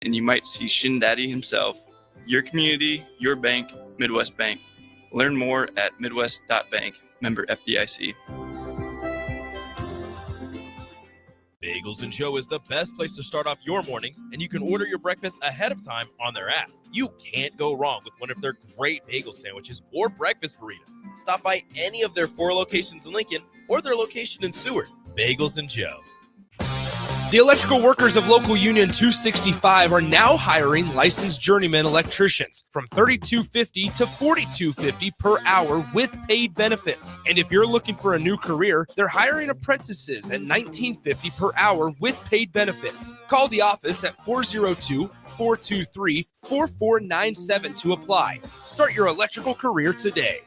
and you might see Shin Daddy himself. Your community, your bank, Midwest Bank. Learn more at midwest.bank, member FDIC. Bagels & Joe is the best place to start off your mornings, and you can order your breakfast ahead of time on their app. You can't go wrong with one of their great bagel sandwiches or breakfast burritos. Stop by any of their 4 locations in Lincoln or their location in Seward. Bagels & Joe. The electrical workers of Local Union 265 are now hiring licensed journeyman electricians from $32.50 to $42.50 per hour with paid benefits. And if you're looking for a new career, they're hiring apprentices at $19.50 per hour with paid benefits. Call the office at 402-423-4497 to apply. Start your electrical career today.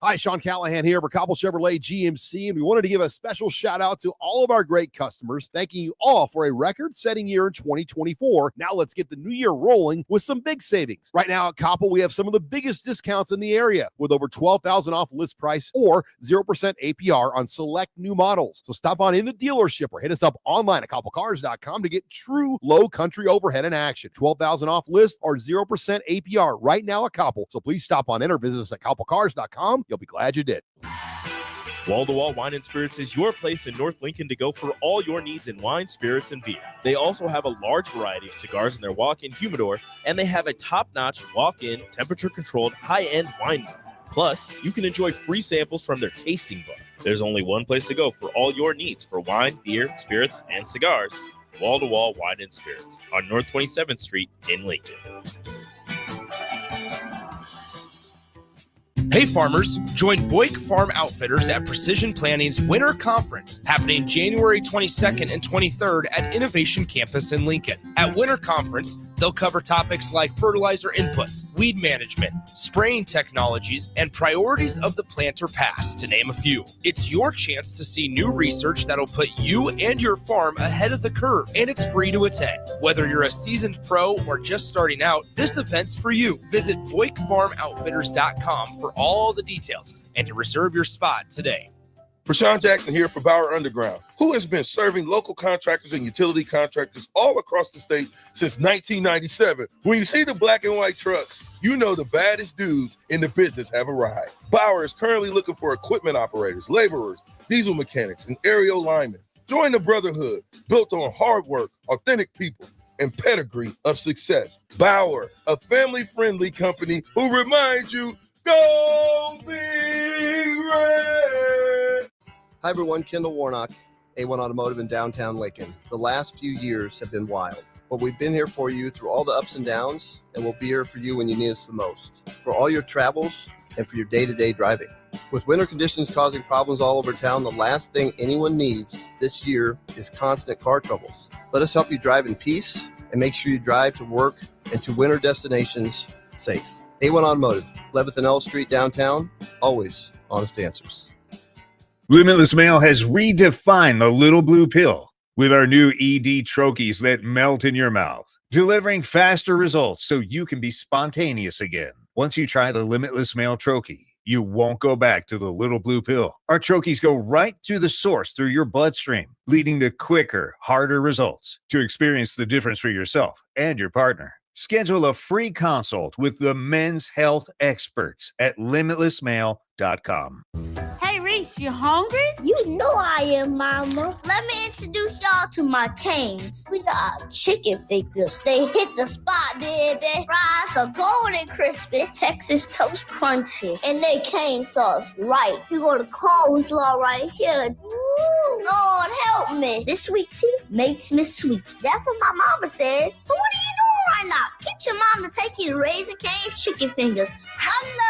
Hi, Sean Callahan here for Cobble Chevrolet GMC, and we wanted to give a special shout out to all of our great customers, thanking you all for a record-setting year in 2024. Now let's get the new year rolling with some big savings. Right now at Cobble, we have some of the biggest discounts in the area with over $12,000 off list price or 0% APR on select new models. So stop on in the dealership or hit us up online at cobblecars.com to get true low country overhead in action. $12,000 off list or 0% APR right now at Cobble. So please stop on in or visit us at cobblecars.com. You'll be glad you did. Wall to Wall Wine and Spirits is your place in North Lincoln to go for all your needs in wine, spirits, and beer. They also have a large variety of cigars in their walk-in humidor, and they have a top-notch walk-in, temperature-controlled, high-end wine bar. Plus, you can enjoy free samples from their tasting book. There's only one place to go for all your needs for wine, beer, spirits, and cigars. Wall to Wall Wine and Spirits on North 27th Street in Lincoln. Hey farmers, join Boyk Farm Outfitters at Precision Planning's Winter Conference, happening January 22nd and 23rd at Innovation Campus in Lincoln. At Winter Conference, they'll cover topics like fertilizer inputs, weed management, spraying technologies, and priorities of the planter pass, to name a few. It's your chance to see new research that'll put you and your farm ahead of the curve, and it's free to attend. Whether you're a seasoned pro or just starting out, this event's for you. Visit BoykFarmOutfitters.com for all the details and to reserve your spot today. Rashawn Jackson here for Bauer Underground, who has been serving local contractors and utility contractors all across the state since 1997. When you see the black and white trucks, you know the baddest dudes in the business have arrived. Bauer is currently looking for equipment operators, laborers, diesel mechanics, and aerial linemen. Join the brotherhood built on hard work, authentic people, and pedigree of success. Bauer, a family-friendly company who reminds you, go Big Red! Hi everyone, Kendall Warnock, A1 Automotive in downtown Lincoln. The last few years have been wild, but we've been here for you through all the ups and downs, and we'll be here for you when you need us the most, for all your travels and for your day-to-day driving. With winter conditions causing problems all over town, the last thing anyone needs this year is constant car troubles. Let us help you drive in peace and make sure you drive to work and to winter destinations safe. A1 Automotive, 11th and L Street downtown, always honest answers. Limitless Mail has redefined the little blue pill with our new ED trochees that melt in your mouth, delivering faster results so you can be spontaneous again. Once you try the Limitless Mail trochee, you won't go back to the little blue pill. Our trochees go right to the source through your bloodstream, leading to quicker, harder results. To experience the difference for yourself and your partner, schedule a free consult with the men's health experts at limitlessmail.com. Hey, Reese, you hungry? You know I am, Mama. Let me introduce y'all to my canes. We got chicken fingers. They hit the spot, baby. Fries are golden crispy, Texas toast crunchy, and they cane sauce right. You got a coleslaw right here. Ooh, Lord help me. This sweet tea makes me sweet. That's what my mama said. So what are you doing right now? Get your mom to take you to Raising Cane's chicken fingers. Hello!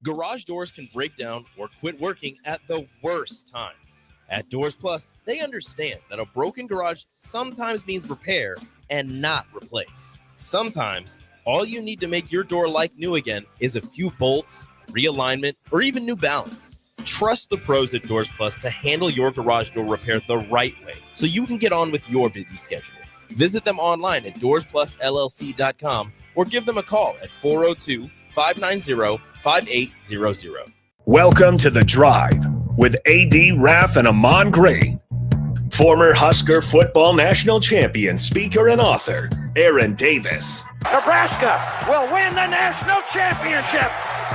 Garage doors can break down or quit working at the worst times. At Doors Plus, they understand that a broken garage sometimes means repair and not replace. Sometimes, all you need to make your door like new again is a few bolts, realignment, or even new balance. Trust the pros at Doors Plus to handle your garage door repair the right way so you can get on with your busy schedule. Visit them online at doorsplusllc.com or give them a call at 402-590-5800. Welcome to The Drive with AD, Raff, and Ahman Gray. Former Husker football national champion, speaker, and author, Aaron Davis. Nebraska will win the national championship.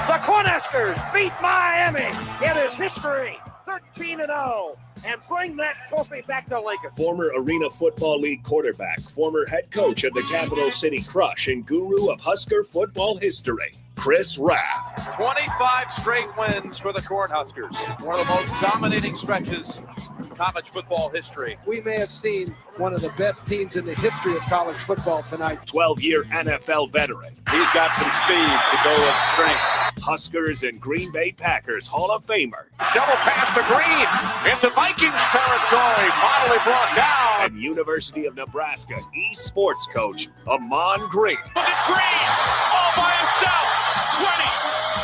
The Cornhuskers beat Miami. It is history, 13-0, and bring that trophy back to Lincoln. Former Arena Football League quarterback, former head coach of the Capital City Crush, and guru of Husker football history, Chris Raff. 25 straight wins for the Cornhuskers. One of the most dominating stretches in college football history. We may have seen one of the best teams in the history of college football tonight. 12-year NFL veteran. He's got some speed to go with strength. Huskers and Green Bay Packers Hall of Famer. Shovel pass to Green into Vikings territory. Finally brought down. And University of Nebraska East sports coach, Ahman Green. Look at Green all by himself. 20,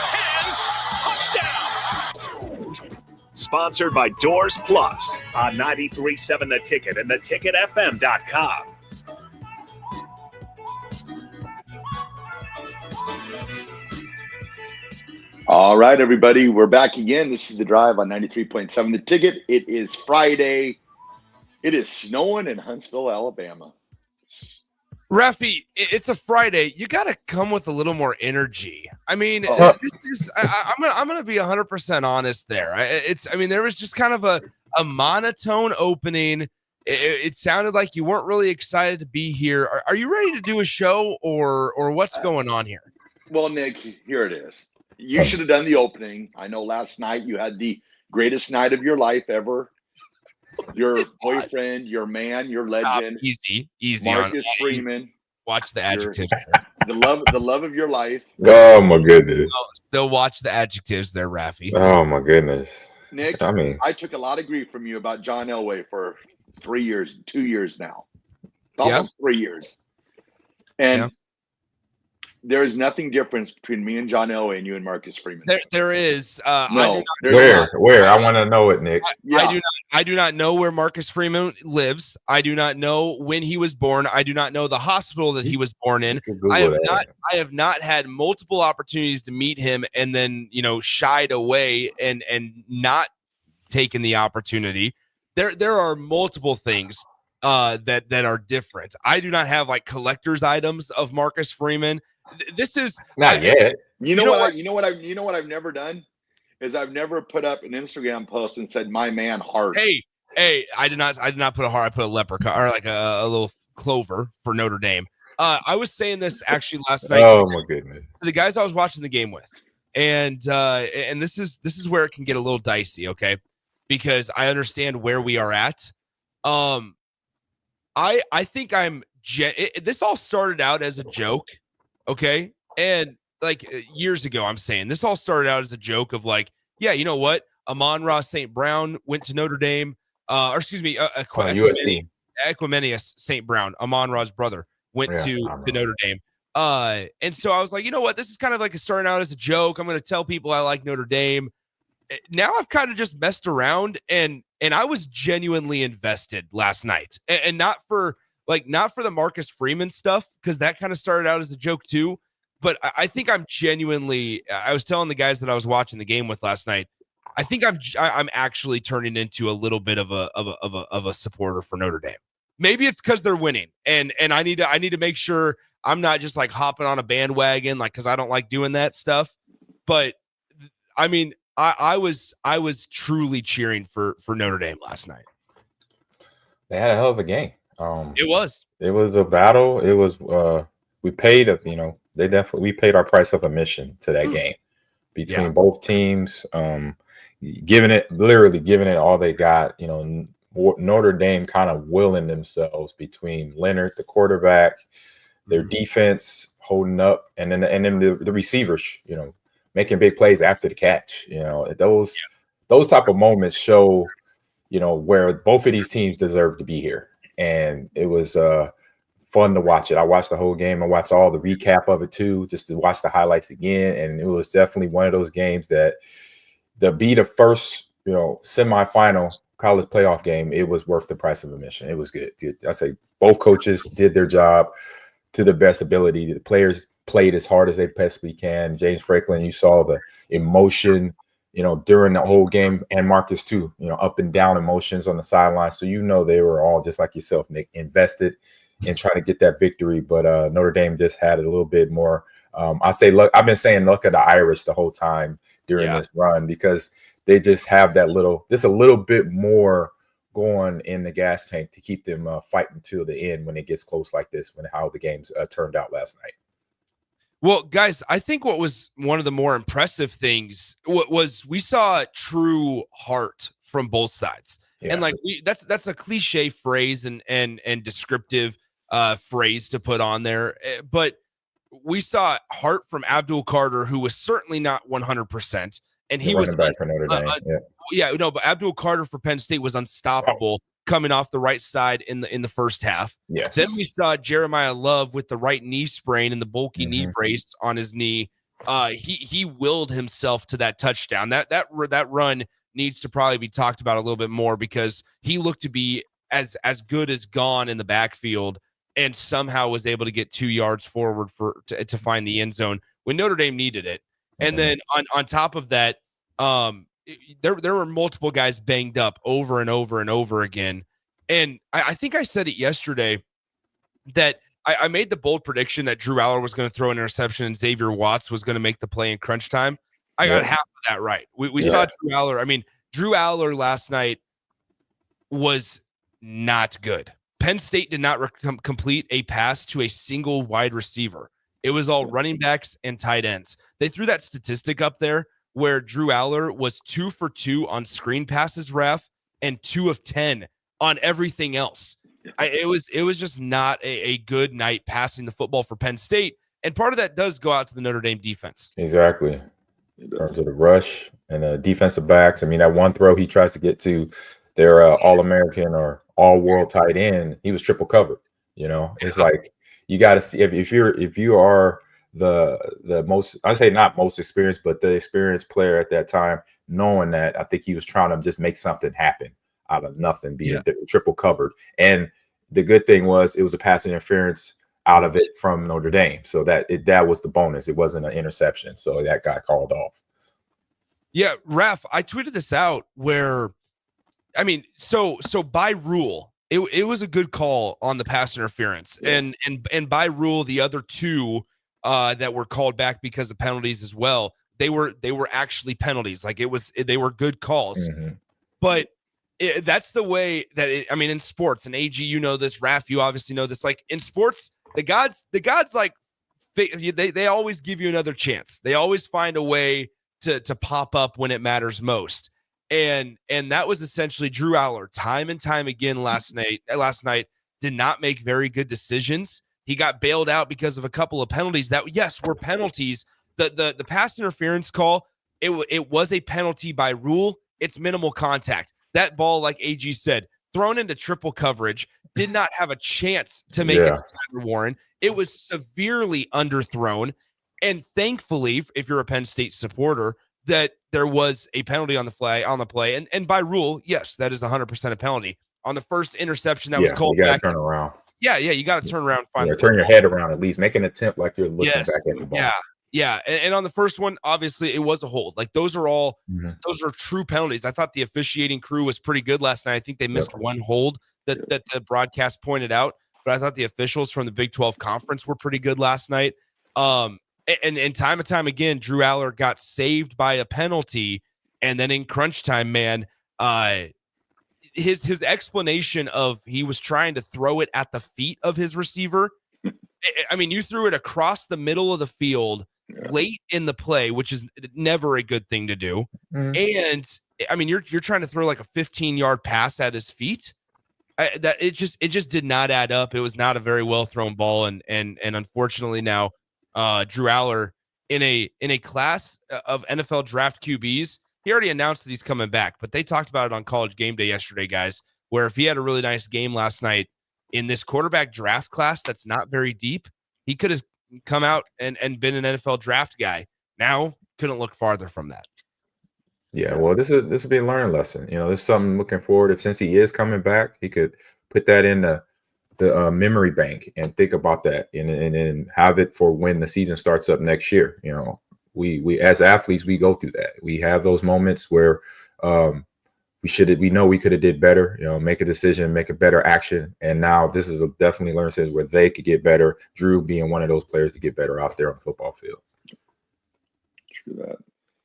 10, touchdown. Sponsored by Doors Plus on 93.7 The Ticket and theticketfm.com. All right, everybody, we're back again. This is The Drive on 93.7 The Ticket. It is Friday. It is snowing in Huntsville, Alabama. Raffy, it's a Friday. You got to come with a little more energy. I mean, this is. I'm gonna be 100% honest there. There was just kind of a monotone opening. It sounded like you weren't really excited to be here. Are you ready to do a show, or what's going on here? Well, Nick, here it is. You should have done the opening. I know last night you had the greatest night of your life ever. Your boyfriend, your man, your legend. Easy. Marcus Freeman. Watch the adjectives. The love of your life. Oh my goodness. Still watch the adjectives there, Raffy. Oh my goodness. Nick, I took a lot of grief from you about John Elway for 2 years now. Almost 3 years. And there is nothing different between me and John Elway and you and Marcus Freeman. There is. No, where? I want to know it, Nick. I do not know where Marcus Freeman lives. I do not know when he was born. I do not know the hospital that he was born in. I have not had multiple opportunities to meet him and then, shied away and not taken the opportunity. There are multiple things that are different. I do not have like collector's items of Marcus Freeman. This is not yet. You know what I've never done is I've never put up an Instagram post and said my man heart. Hey, I did not put a heart. I put a leprechaun or like a little clover for Notre Dame. I was saying this actually last night. Oh my goodness. The guys I was watching the game with, and this is where it can get a little dicey, okay? Because I understand where we are at. I think this all started out as a joke. Okay. And like years ago, I'm saying this all started out as a joke of like, yeah, you know what? Amon-Ra St. Brown went to Notre Dame, Equimenius St. Brown, Amon-Ra's brother, went to Notre Dame. And so I was like, you know what? This is kind of like starting out as a joke. I'm going to tell people I like Notre Dame. Now I've kind of just messed around and I was genuinely invested last night and not for the Marcus Freeman stuff, because that kind of started out as a joke too. But I think I was telling the guys that I was watching the game with last night, I think I'm actually turning into a little bit of a supporter for Notre Dame. Maybe it's because they're winning, and I need to make sure I'm not just like hopping on a bandwagon, like, because I don't like doing that stuff. But I mean, I was truly cheering for Notre Dame last night. They had a hell of a game. It was a battle. It was we paid we paid our price of admission to that game between both teams, giving it all they got. Notre Dame kind of willing themselves between Leonard, the quarterback, their defense holding up, and then the receivers, making big plays after the catch. Those type of moments show, where both of these teams deserve to be here. And it was fun to watch it. I watched the whole game. I watched all the recap of it too, just to watch the highlights again. And it was definitely one of those games that to be the first, semifinal college playoff game, it was worth the price of admission. It was good. I say both coaches did their job to the best ability. The players played as hard as they possibly can. James Franklin, you saw the emotion during the whole game, and Marcus too, up and down emotions on the sideline. So, they were all just like yourself, Nick, invested in trying to get that victory. But Notre Dame just had a little bit more. I say, look, I've been saying, look at the Irish the whole time during this run, because they just have a little bit more going in the gas tank to keep them fighting till the end when it gets close like this, how the games turned out last night. Well, guys, I think what was one of the more impressive things was we saw true heart from both sides. Yeah. And that's a cliche phrase and descriptive phrase to put on there. But we saw heart from Abdul Carter, who was certainly not 100%. And he was back for Notre Dame. But Abdul Carter for Penn State was unstoppable coming off the right side in the first half. Yes. Then we saw Jeremiah Love with the right knee sprain and the bulky knee brace on his knee. He willed himself to that touchdown. That run needs to probably be talked about a little bit more, because he looked to be as good as gone in the backfield, and somehow was able to get 2 yards forward to find the end zone when Notre Dame needed it. And then on top of that, there were multiple guys banged up over and over and over again. And I think I said it yesterday that I made the bold prediction that Drew Aller was going to throw an interception and Xavier Watts was going to make the play in crunch time. I got half of that right. We saw Drew Aller. I mean, Drew Aller last night was not good. Penn State did not complete a pass to a single wide receiver. It was all running backs and tight ends. They threw that statistic up there where Drew Aller was 2 for 2 on screen passes, Raff, and 2 of 10 on everything else. It was just not a good night passing the football for Penn State. And part of that does go out to the Notre Dame defense. Exactly. In terms of the rush and the defensive backs. I mean, that one throw he tries to get to their All-American or All-World tight end, he was triple covered. It's like, you got to see if you are the most, I say not most experienced, but the experienced player at that time, knowing that, I think he was trying to just make something happen out of nothing, being triple covered. And the good thing was it was a pass interference out of it from Notre Dame. So that was the bonus. It wasn't an interception. So that got called off. Yeah, Raff, I tweeted this out where, I mean, so by rule, it was a good call on the pass interference, and by rule, the other two that were called back because of penalties as well, they were actually penalties. Like they were good calls, but that's the way that I mean, in sports, and AG, you know this, Raff, you obviously know this. Like in sports, the gods, like they always give you another chance. They always find a way to pop up when it matters most. And that was essentially Drew Aller time and time again last night did not make very good decisions. He got bailed out because of a couple of penalties that, yes, were penalties. The pass interference call, it was a penalty by rule. It's minimal contact. That ball, like AG said, thrown into triple coverage, did not have a chance to make it to Tyler Warren. It was severely underthrown. And thankfully, if you're a Penn State supporter, that there was a penalty on the play. And by rule, yes, that is 100% a penalty. On the first interception that was called you gotta back. Turn around. Yeah, you got to turn around. Turn your head around at least. Make an attempt like you're looking back at the ball. Yeah. And on the first one, obviously, it was a hold. Like those are all those are true penalties. I thought the officiating crew was pretty good last night. I think they missed one hold that the broadcast pointed out, but I thought the officials from the Big 12 Conference were pretty good last night. And time and time again, Drew Aller got saved by a penalty, and then in crunch time, man, his explanation of he was trying to throw it at the feet of his receiver. I mean, you threw it across the middle of the field late in the play, which is never a good thing to do. And I mean, you're trying to throw like a 15-yard pass at his feet. That it just did not add up. It was not a very well thrown ball, and unfortunately now. Drew Aller in a class of NFL draft QBs. He already announced that he's coming back, but they talked about it on College Game Day yesterday, guys, where if he had a really nice game last night in this quarterback draft class that's not very deep, he could have come out and been an NFL draft guy. Now couldn't look farther from that. Yeah, well, this will be a learning lesson. There's something looking forward. Since he is coming back, he could put that in the memory bank and think about that and have it for when the season starts up next year. we as athletes, we go through that. We have those moments where we know we could have did better, make a decision, make a better action. And now this is definitely learning stage where they could get better. Drew being one of those players to get better out there on the football field. True that.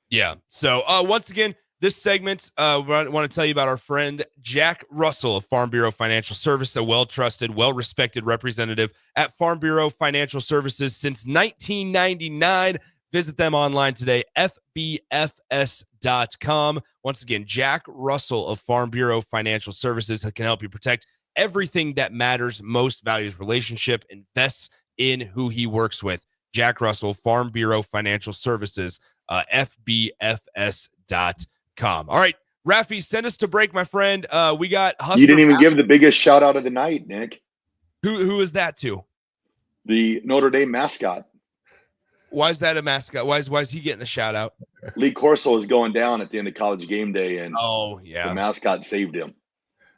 Yeah. So once again, this segment, I want to tell you about our friend Jack Russell of Farm Bureau Financial Service, a well-trusted, well-respected representative at Farm Bureau Financial Services since 1999. Visit them online today, fbfs.com. Once again, Jack Russell of Farm Bureau Financial Services can help you protect everything that matters most, values relationship, invests in who he works with. Jack Russell, Farm Bureau Financial Services, fbfs.com. All right, Raffy, send us to break, my friend. We got Husker. You didn't even give the biggest shout out of the night, Nick. Who is that to? The Notre Dame mascot. Why is that a mascot? Why is he getting a shout out? Lee Corso is going down at the end of College game day, and the mascot saved him.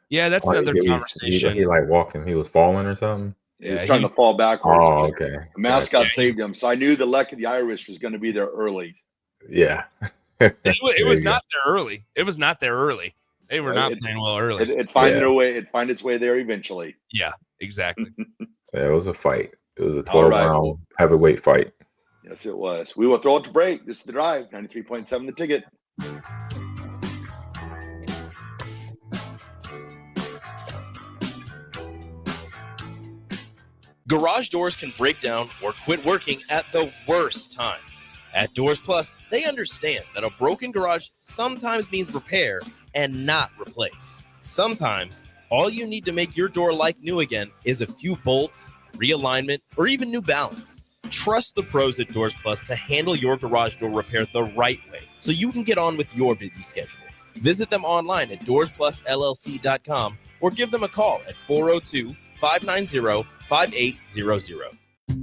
Yeah, that's another conversation. He like walking, he was falling or something. He was trying to fall backwards. Oh, okay. The mascot saved him, so I knew the luck of the Irish was going to be there early. Yeah, it was not there early. It was not there early. They were not playing well early. It find its way there eventually. Yeah, exactly. Yeah, it was a fight. It was a 12-round heavyweight fight. Yes, it was. We will throw it to break. This is The Drive, 93.7 The Ticket. Garage doors can break down or quit working at the worst times. At Doors Plus, they understand that a broken garage sometimes means repair and not replace. Sometimes, all you need to make your door like new again is a few bolts, realignment, or even new balance. Trust the pros at Doors Plus to handle your garage door repair the right way so you can get on with your busy schedule. Visit them online at doorsplusllc.com or give them a call at 402-590-5800.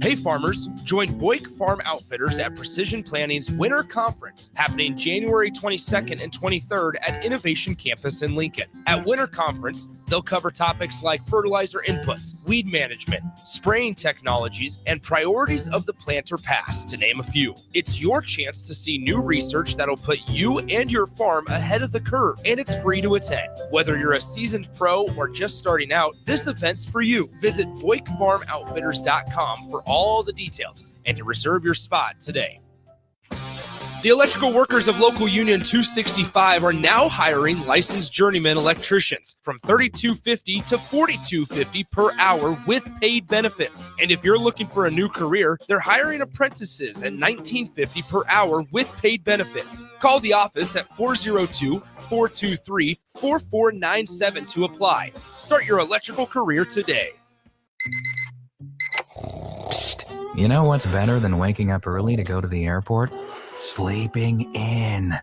Hey farmers, join Boyk Farm Outfitters at Precision Planning's Winter Conference happening January 22nd and 23rd at Innovation Campus in Lincoln. At Winter Conference, they'll cover topics like fertilizer inputs, weed management, spraying technologies, and priorities of the planter pass, to name a few. It's your chance to see new research that'll put you and your farm ahead of the curve, and it's free to attend. Whether you're a seasoned pro or just starting out, this event's for you. Visit BoykFarmOutfitters.com for all the details and to reserve your spot today. The electrical workers of Local Union 265 are now hiring licensed journeyman electricians from $32.50 to $42.50 per hour with paid benefits. And if you're looking for a new career, they're hiring apprentices at $19.50 per hour with paid benefits. Call the office at 402-423-4497 to apply. Start your electrical career today. Psst. You know what's better than waking up early to go to the airport? Sleeping in.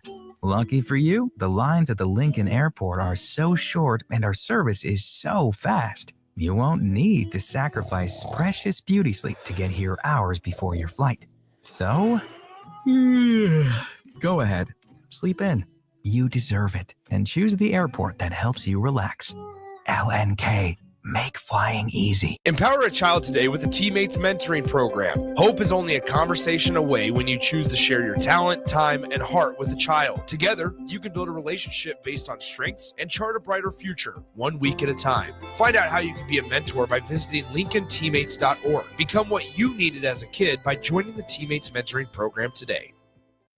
Lucky for you, the lines at the Lincoln Airport are so short and our service is so fast. You won't need to sacrifice precious beauty sleep to get here hours before your flight. So, go ahead. Sleep in. You deserve it. And choose the airport that helps you relax. LNK. Make flying easy. Empower a child today with the Teammates Mentoring Program. Hope is only a conversation away when you choose to share your talent, time, and heart with a child. Together, you can build a relationship based on strengths and chart a brighter future, 1 week at a time. Find out how you can be a mentor by visiting LincolnTeammates.org. Become what you needed as a kid by joining the Teammates Mentoring Program today.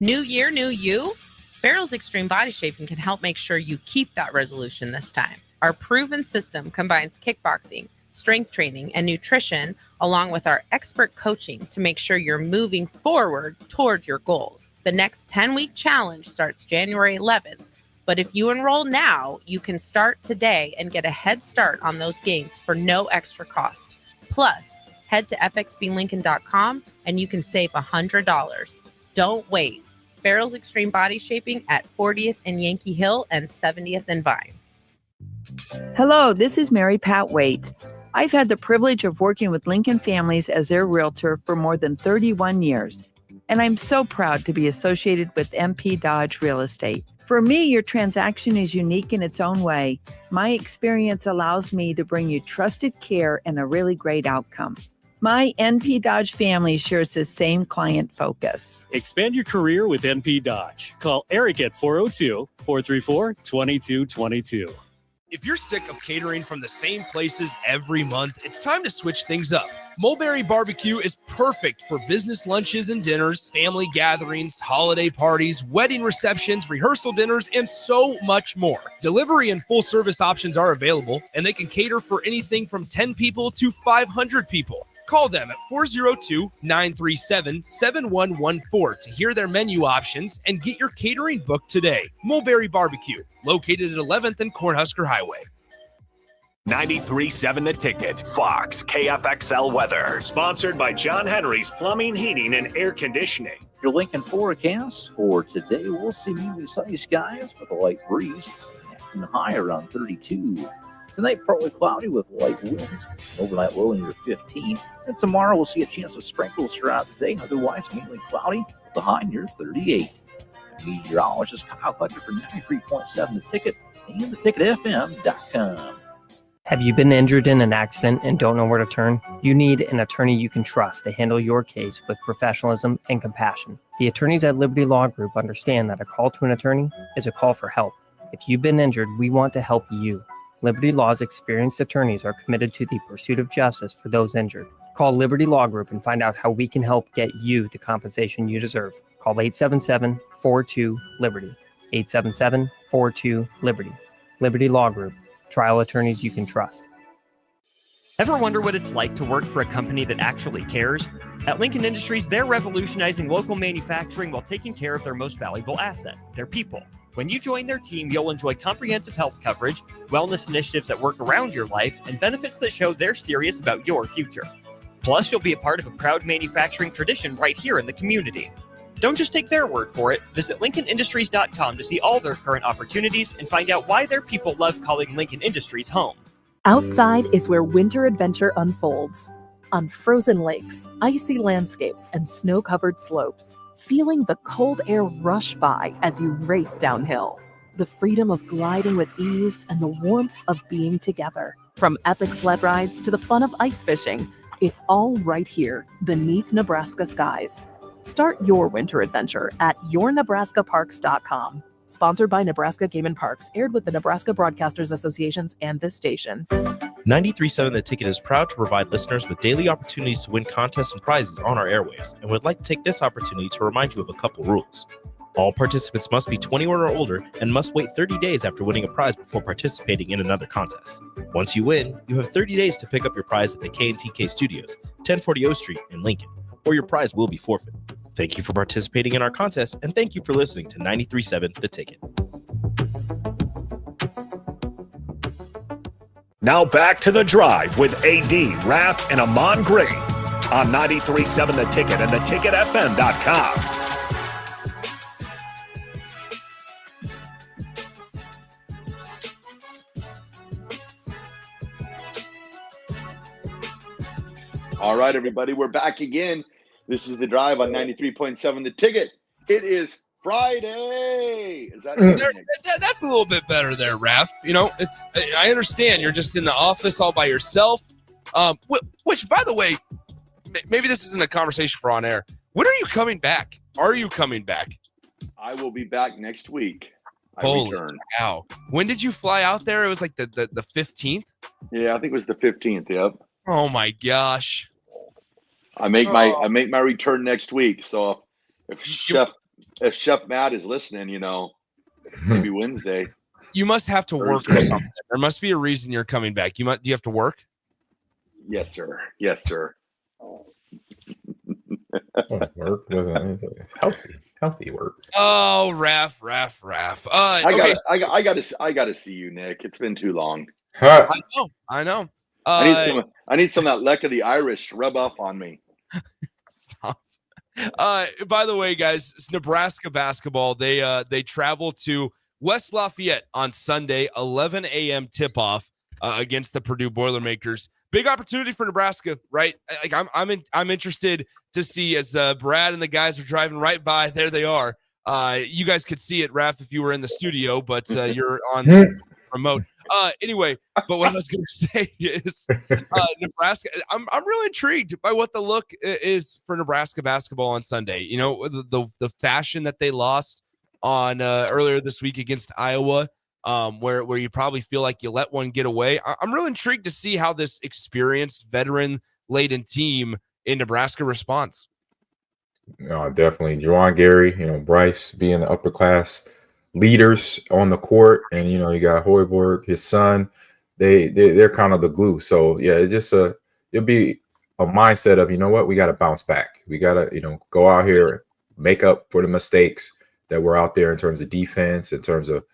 New year, new you? Barrel's Extreme Body Shaping can help make sure you keep that resolution this time. Our proven system combines kickboxing, strength training, and nutrition, along with our expert coaching to make sure you're moving forward toward your goals. The next 10-week challenge starts January 11th, but if you enroll now, you can start today and get a head start on those gains for no extra cost. Plus, head to fxblincoln.com and you can save $100. Don't wait. Barrel's Extreme Body Shaping at 40th and Yankee Hill and 70th and Vine. Hello, this is Mary Pat Waite. I've had the privilege of working with Lincoln families as their realtor for more than 31 years, and I'm so proud to be associated with MP Dodge Real Estate. For me, your transaction is unique in its own way. My experience allows me to bring you trusted care and a really great outcome. My NP Dodge family shares the same client focus. Expand your career with NP Dodge. Call Eric at 402-434-2222. If you're sick of catering from the same places every month, it's time to switch things up. Mulberry Barbecue is perfect for business lunches and dinners, family gatherings, holiday parties, wedding receptions, rehearsal dinners, and so much more. Delivery and full service options are available, and they can cater for anything from 10 people to 500 people. Call them at 402-937-7114 to hear their menu options and get your catering booked today. Mulberry Barbecue, located at 11th and Cornhusker Highway. 93.7 The Ticket, Fox, KFXL weather. Sponsored by John Henry's Plumbing, Heating, and Air Conditioning. Your Lincoln forecast for today, we'll see mainly sunny skies with a light breeze and high around 32. Tonight, partly cloudy with light winds. Overnight low near 15. And tomorrow, we'll see a chance of sprinkles throughout the day. Otherwise, mainly cloudy with a high near 38. Meteorologist Kyle Fletcher for 93.7 The Ticket and theticketfm.com. Have you been injured in an accident and don't know where to turn? You need an attorney you can trust to handle your case with professionalism and compassion. The attorneys at Liberty Law Group understand that a call to an attorney is a call for help. If you've been injured, we want to help you. Liberty Law's experienced attorneys are committed to the pursuit of justice for those injured. Call Liberty Law Group and find out how we can help get you the compensation you deserve. Call 877-42-LIBERTY. 877-42-LIBERTY. Liberty Law Group. Trial attorneys you can trust. Ever wonder what it's like to work for a company that actually cares? At Lincoln Industries, they're revolutionizing local manufacturing while taking care of their most valuable asset, their people. When you join their team, you'll enjoy comprehensive health coverage, wellness initiatives that work around your life, and benefits that show they're serious about your future. Plus, you'll be a part of a proud manufacturing tradition right here in the community. Don't just take their word for it. Visit LincolnIndustries.com to see all their current opportunities and find out why their people love calling Lincoln Industries home. Outside is where winter adventure unfolds. On frozen lakes, icy landscapes, and snow-covered slopes. Feeling the cold air rush by as you race downhill. The freedom of gliding with ease and the warmth of being together. From epic sled rides to the fun of ice fishing, it's all right here beneath Nebraska skies. Start your winter adventure at yournebraskaparks.com. Sponsored by Nebraska Game and Parks, aired with the Nebraska Broadcasters Associations and this station. 93.7 The Ticket is proud to provide listeners with daily opportunities to win contests and prizes on our airwaves, and would like to take this opportunity to remind you of a couple rules. All participants must be 21 or older and must wait 30 days after winning a prize before participating in another contest. Once you win, you have 30 days to pick up your prize at the K&TK Studios, 1040 O Street in Lincoln, or your prize will be forfeit. Thank you for participating in our contest, and thank you for listening to 93.7 The Ticket. Now back to The Drive with AD, Raff, and Ahman Gray on 93.7 The Ticket and theticketfm.com. All right, everybody, we're back again. This is The Drive on 93.7 The Ticket. It is Friday. Is that That's a little bit better there, Raff. You know, I understand you're just in the office all by yourself. Which, by the way, maybe this isn't a conversation for on air. When are you coming back? Are you coming back? I will be back next week. Holy cow. When did you fly out there? It was like the 15th? Yeah, I think it was the 15th, yep. Oh my gosh. I make my return next week. So if Chef Matt is listening, you know, maybe Wednesday. You must have to work or something. There must be a reason you're coming back. Do you have to work? Yes, sir. Yes, sir. Work healthy work. Oh, Raff. I gotta see you, Nick. It's been too long. I know. I need some of that Leck of the Irish to rub off on me. Stop. By the way, guys, it's Nebraska basketball. They travel to West Lafayette on Sunday, 11 a.m. tip-off against the Purdue Boilermakers. Big opportunity for Nebraska, right? Like I'm interested to see as Brad and the guys are driving right by. There they are. You guys could see it, Raff, if you were in the studio, but you're on the remote. Anyway, but what I was going to say is Nebraska. I'm really intrigued by what the look is for Nebraska basketball on Sunday. You know, the fashion that they lost on earlier this week against Iowa, where you probably feel like you let one get away. I'm really intrigued to see how this experienced, veteran-laden team in Nebraska responds. Definitely. Juwan Gary, Bryce being the upper class leaders on the court, and you got Hoiberg, his son. They're kind of the glue. So yeah, it'll be a mindset of, what, we got to bounce back. We got to go out here, make up for the mistakes that were out there in terms of defense, in terms of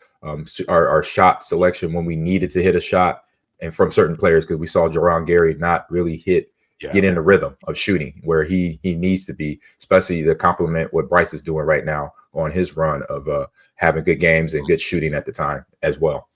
our shot selection when we needed to hit a shot, and from certain players, because we saw Juwan Gary not really get in the rhythm of shooting where he needs to be, especially to complement what Bryce is doing right now on his run of having good games and good shooting at the time as well.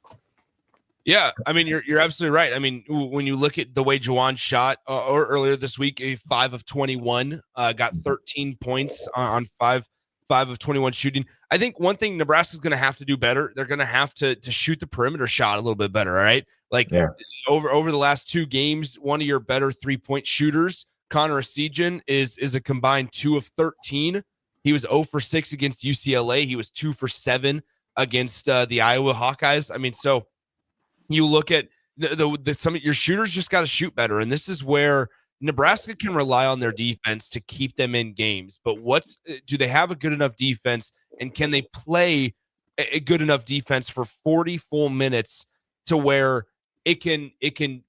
Yeah, I mean, you're absolutely right. I mean, when you look at the way Juwan shot earlier this week, a 5 of 21, got 13 points on 5 of 21 shooting. I think one thing Nebraska's going to have to do better, they're going to have to shoot the perimeter shot a little bit better, all right? Like over the last 2 games, one of your better 3-point shooters, Connor Esijan, is a combined 2 of 13. He was 0 for 6 against UCLA. He was 2 for 7 against the Iowa Hawkeyes. I mean, so you look at some of your shooters just got to shoot better, and this is where Nebraska can rely on their defense to keep them in games. But do they have a good enough defense, and can they play a good enough defense for 40 full minutes to where it can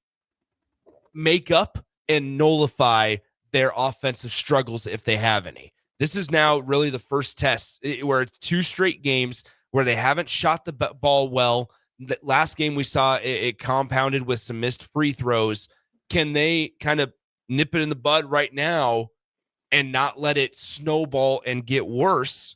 make up and nullify their offensive struggles if they have any? This is now really the first test where it's 2 straight games where they haven't shot the ball well. The last game we saw it compounded with some missed free throws. Can they kind of nip it in the bud right now and not let it snowball and get worse?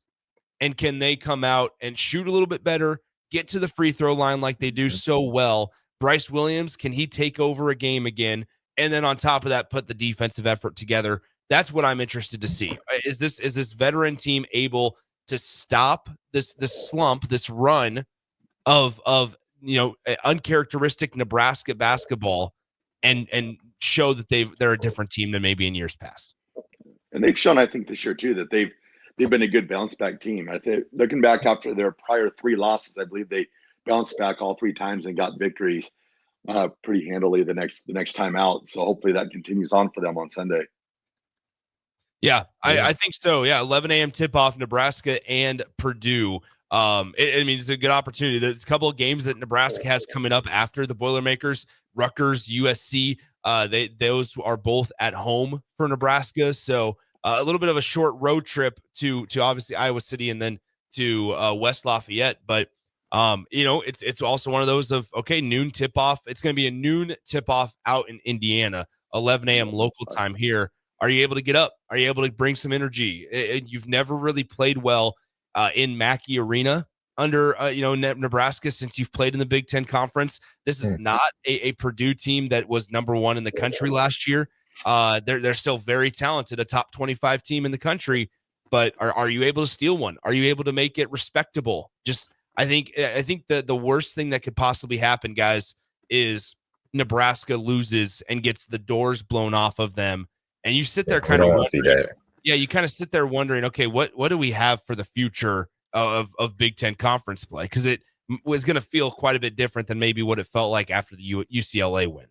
And can they come out and shoot a little bit better, get to the free throw line like they do so well? Bryce Williams, can he take over a game again? And then on top of that, put the defensive effort together. That's what I'm interested to see. Is this veteran team able to stop this slump, this run of uncharacteristic Nebraska basketball and show that they're a different team than maybe in years past? And they've shown, I think, this year too, that they've been a good bounce back team. I think looking back after their prior 3 losses, I believe they bounced back all 3 times and got victories pretty handily the next time out. So hopefully that continues on for them on Sunday. Yeah, I think so. Yeah, 11 a.m. tip-off, Nebraska and Purdue. I mean, it's a good opportunity. There's a couple of games that Nebraska has coming up after the Boilermakers, Rutgers, USC. Those are both at home for Nebraska. So a little bit of a short road trip to obviously Iowa City and then to West Lafayette. But it's also one of those of, okay, noon tip-off. It's going to be a noon tip-off out in Indiana, 11 a.m. local time here. Are you able to get up? Are you able to bring some energy? You've never really played well in Mackey Arena under Nebraska since you've played in the Big Ten Conference. This is not a Purdue team that was #1 in the country last year. They're still very talented, a top 25 team in the country. But are you able to steal one? Are you able to make it respectable? I think the worst thing that could possibly happen, guys, is Nebraska loses and gets the doors blown off of them. And you sit there kind of wondering, you kind of sit there wondering, okay, what do we have for the future of Big Ten Conference play? Because it was going to feel quite a bit different than maybe what it felt like after the UCLA win.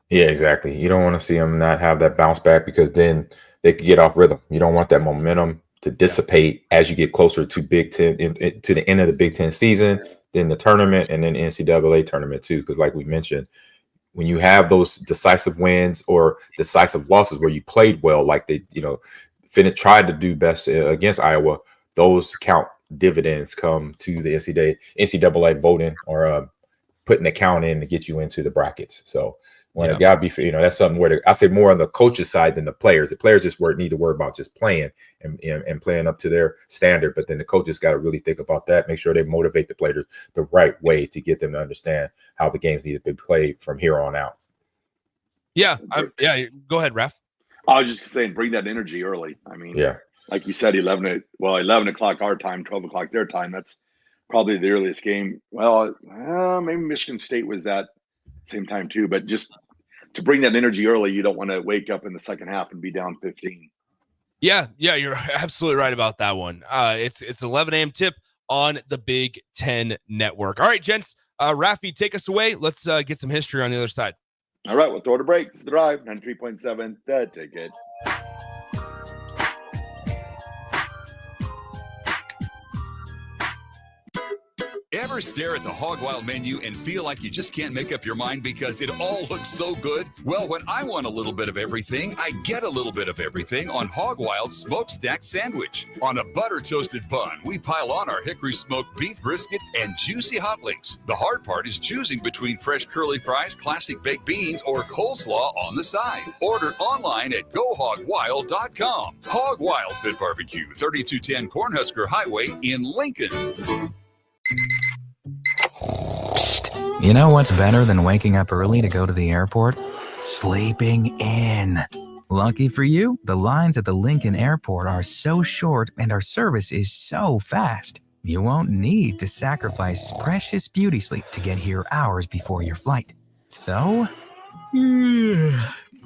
Yeah, exactly. You don't want to see them not have that bounce back, because then they could get off rhythm. You don't want that momentum to dissipate as you get closer to Big Ten, to the end of the Big Ten season, then the tournament, and then NCAA tournament too. Because like we mentioned, when you have those decisive wins or decisive losses where you played well, like they, tried to do best against Iowa, those count dividends come to the NCAA voting or putting the count in to get you into the brackets. So when it gotta be, that's something where I say more on the coach's side than the players. The players just need to worry about just playing and playing up to their standard. But then the coaches got to really think about that, make sure they motivate the players the right way to get them to understand how the games need to be played from here on out. Yeah. Go ahead, Raff. I was just saying, bring that energy early. I mean, like you said, 11 o'clock our time, 12 o'clock their time. That's probably the earliest game. Well, maybe Michigan State was that same time too. But just to bring that energy early, you don't want to wake up in the second half and be down 15. Yeah, you're absolutely right about that one. It's 11 a.m. tip on the Big Ten Network. All right, gents, Raffi, take us away. Let's get some history on the other side. All right, we'll throw it a break. It's the Drive, 93.7, The Ticket. Ever stare at the Hog Wild menu and feel like you just can't make up your mind because it all looks so good? Well, when I want a little bit of everything, I get a little bit of everything on Hog Wild Smokestack Sandwich. On a butter-toasted bun, we pile on our hickory smoked beef brisket and juicy hot links. The hard part is choosing between fresh curly fries, classic baked beans, or coleslaw on the side. Order online at GoHogWild.com. Hog Wild Pit Barbecue, 3210 Cornhusker Highway in Lincoln. You know what's better than waking up early to go to the airport? Sleeping in. Lucky for you, the lines at the Lincoln Airport are so short and our service is so fast. You won't need to sacrifice precious beauty sleep to get here hours before your flight. So,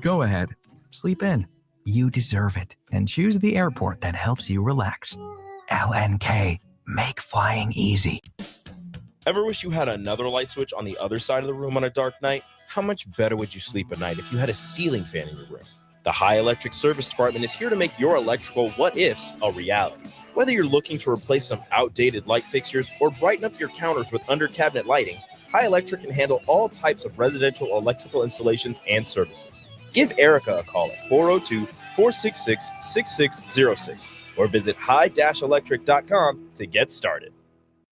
go ahead, sleep in. You deserve it, and choose the airport that helps you relax. LNK, make flying easy. Ever wish you had another light switch on the other side of the room on a dark night? How much better would you sleep at night if you had a ceiling fan in your room? The High Electric Service Department is here to make your electrical what-ifs a reality. Whether you're looking to replace some outdated light fixtures or brighten up your counters with under-cabinet lighting, High Electric can handle all types of residential electrical installations and services. Give Erica a call at 402-466-6606 or visit high-electric.com to get started.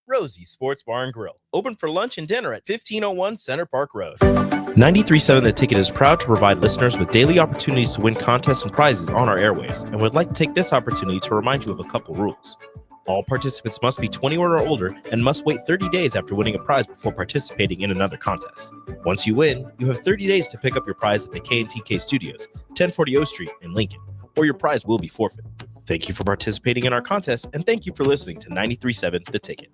Rosie's Sports Bar and Grill, open for lunch and dinner at 1501 Center Park Road. 93.7 The Ticket is proud to provide listeners with daily opportunities to win contests and prizes on our airwaves, and would like to take this opportunity to remind you of a couple rules. All participants must be 21 or older and must wait 30 days after winning a prize before participating in another contest. Once you win, you have 30 days to pick up your prize at the K&TK Studios, 1040 O Street in Lincoln, or your prize will be forfeit. Thank you for participating in our contest, and thank you for listening to 93.7 The Ticket.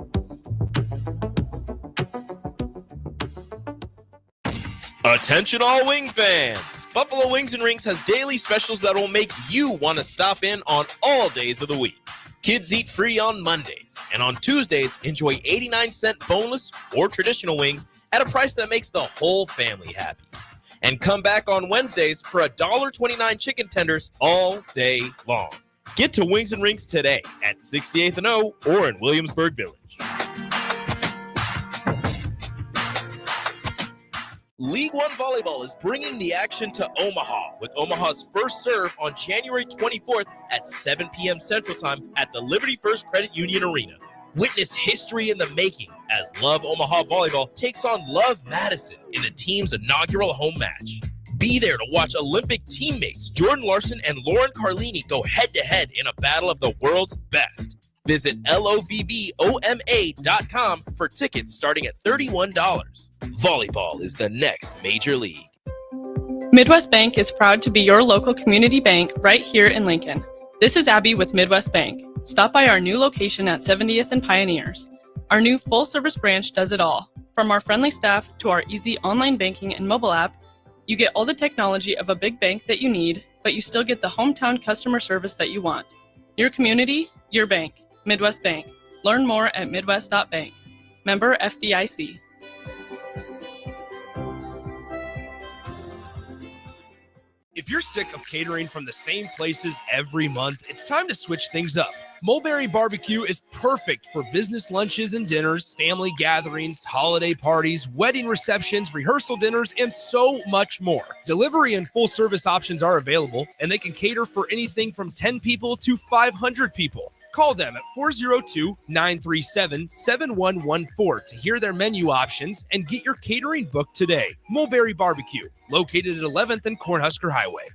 Attention all wing fans! Buffalo Wings and Rings has daily specials that will make you want to stop in on all days of the week. Kids eat free on Mondays, and on Tuesdays, enjoy 89-cent boneless or traditional wings at a price that makes the whole family happy. And come back on Wednesdays for $1.29 chicken tenders all day long. Get to Wings and Rings today at 68th and O or in Williamsburg Village. League One Volleyball is bringing the action to Omaha with Omaha's first serve on January 24th at 7 p.m. Central Time at the Liberty First Credit Union Arena. Witness history in the making as Love Omaha Volleyball takes on Love Madison in the team's inaugural home match. Be there to watch Olympic teammates Jordan Larson and Lauren Carlini go head-to-head in a battle of the world's best. Visit LOVBOMA.com for tickets starting at $31. Volleyball is the next major league. Midwest Bank is proud to be your local community bank right here in Lincoln. This is Abby with Midwest Bank. Stop by our new location at 70th and Pioneers. Our new full-service branch does it all. From our friendly staff to our easy online banking and mobile app, you get all the technology of a big bank that you need, but you still get the hometown customer service that you want. Your community, your bank. Midwest Bank. Learn more at midwest.bank. Member FDIC. If you're sick of catering from the same places every month, it's time to switch things up. Mulberry Barbecue is perfect for business lunches and dinners, family gatherings, holiday parties, wedding receptions, rehearsal dinners, and so much more. Delivery and full service options are available, and they can cater for anything from 10 people to 500 people. Call them at 402-937-7114 to hear their menu options and get your catering booked today. Mulberry Barbecue, located at 11th and Cornhusker Highway.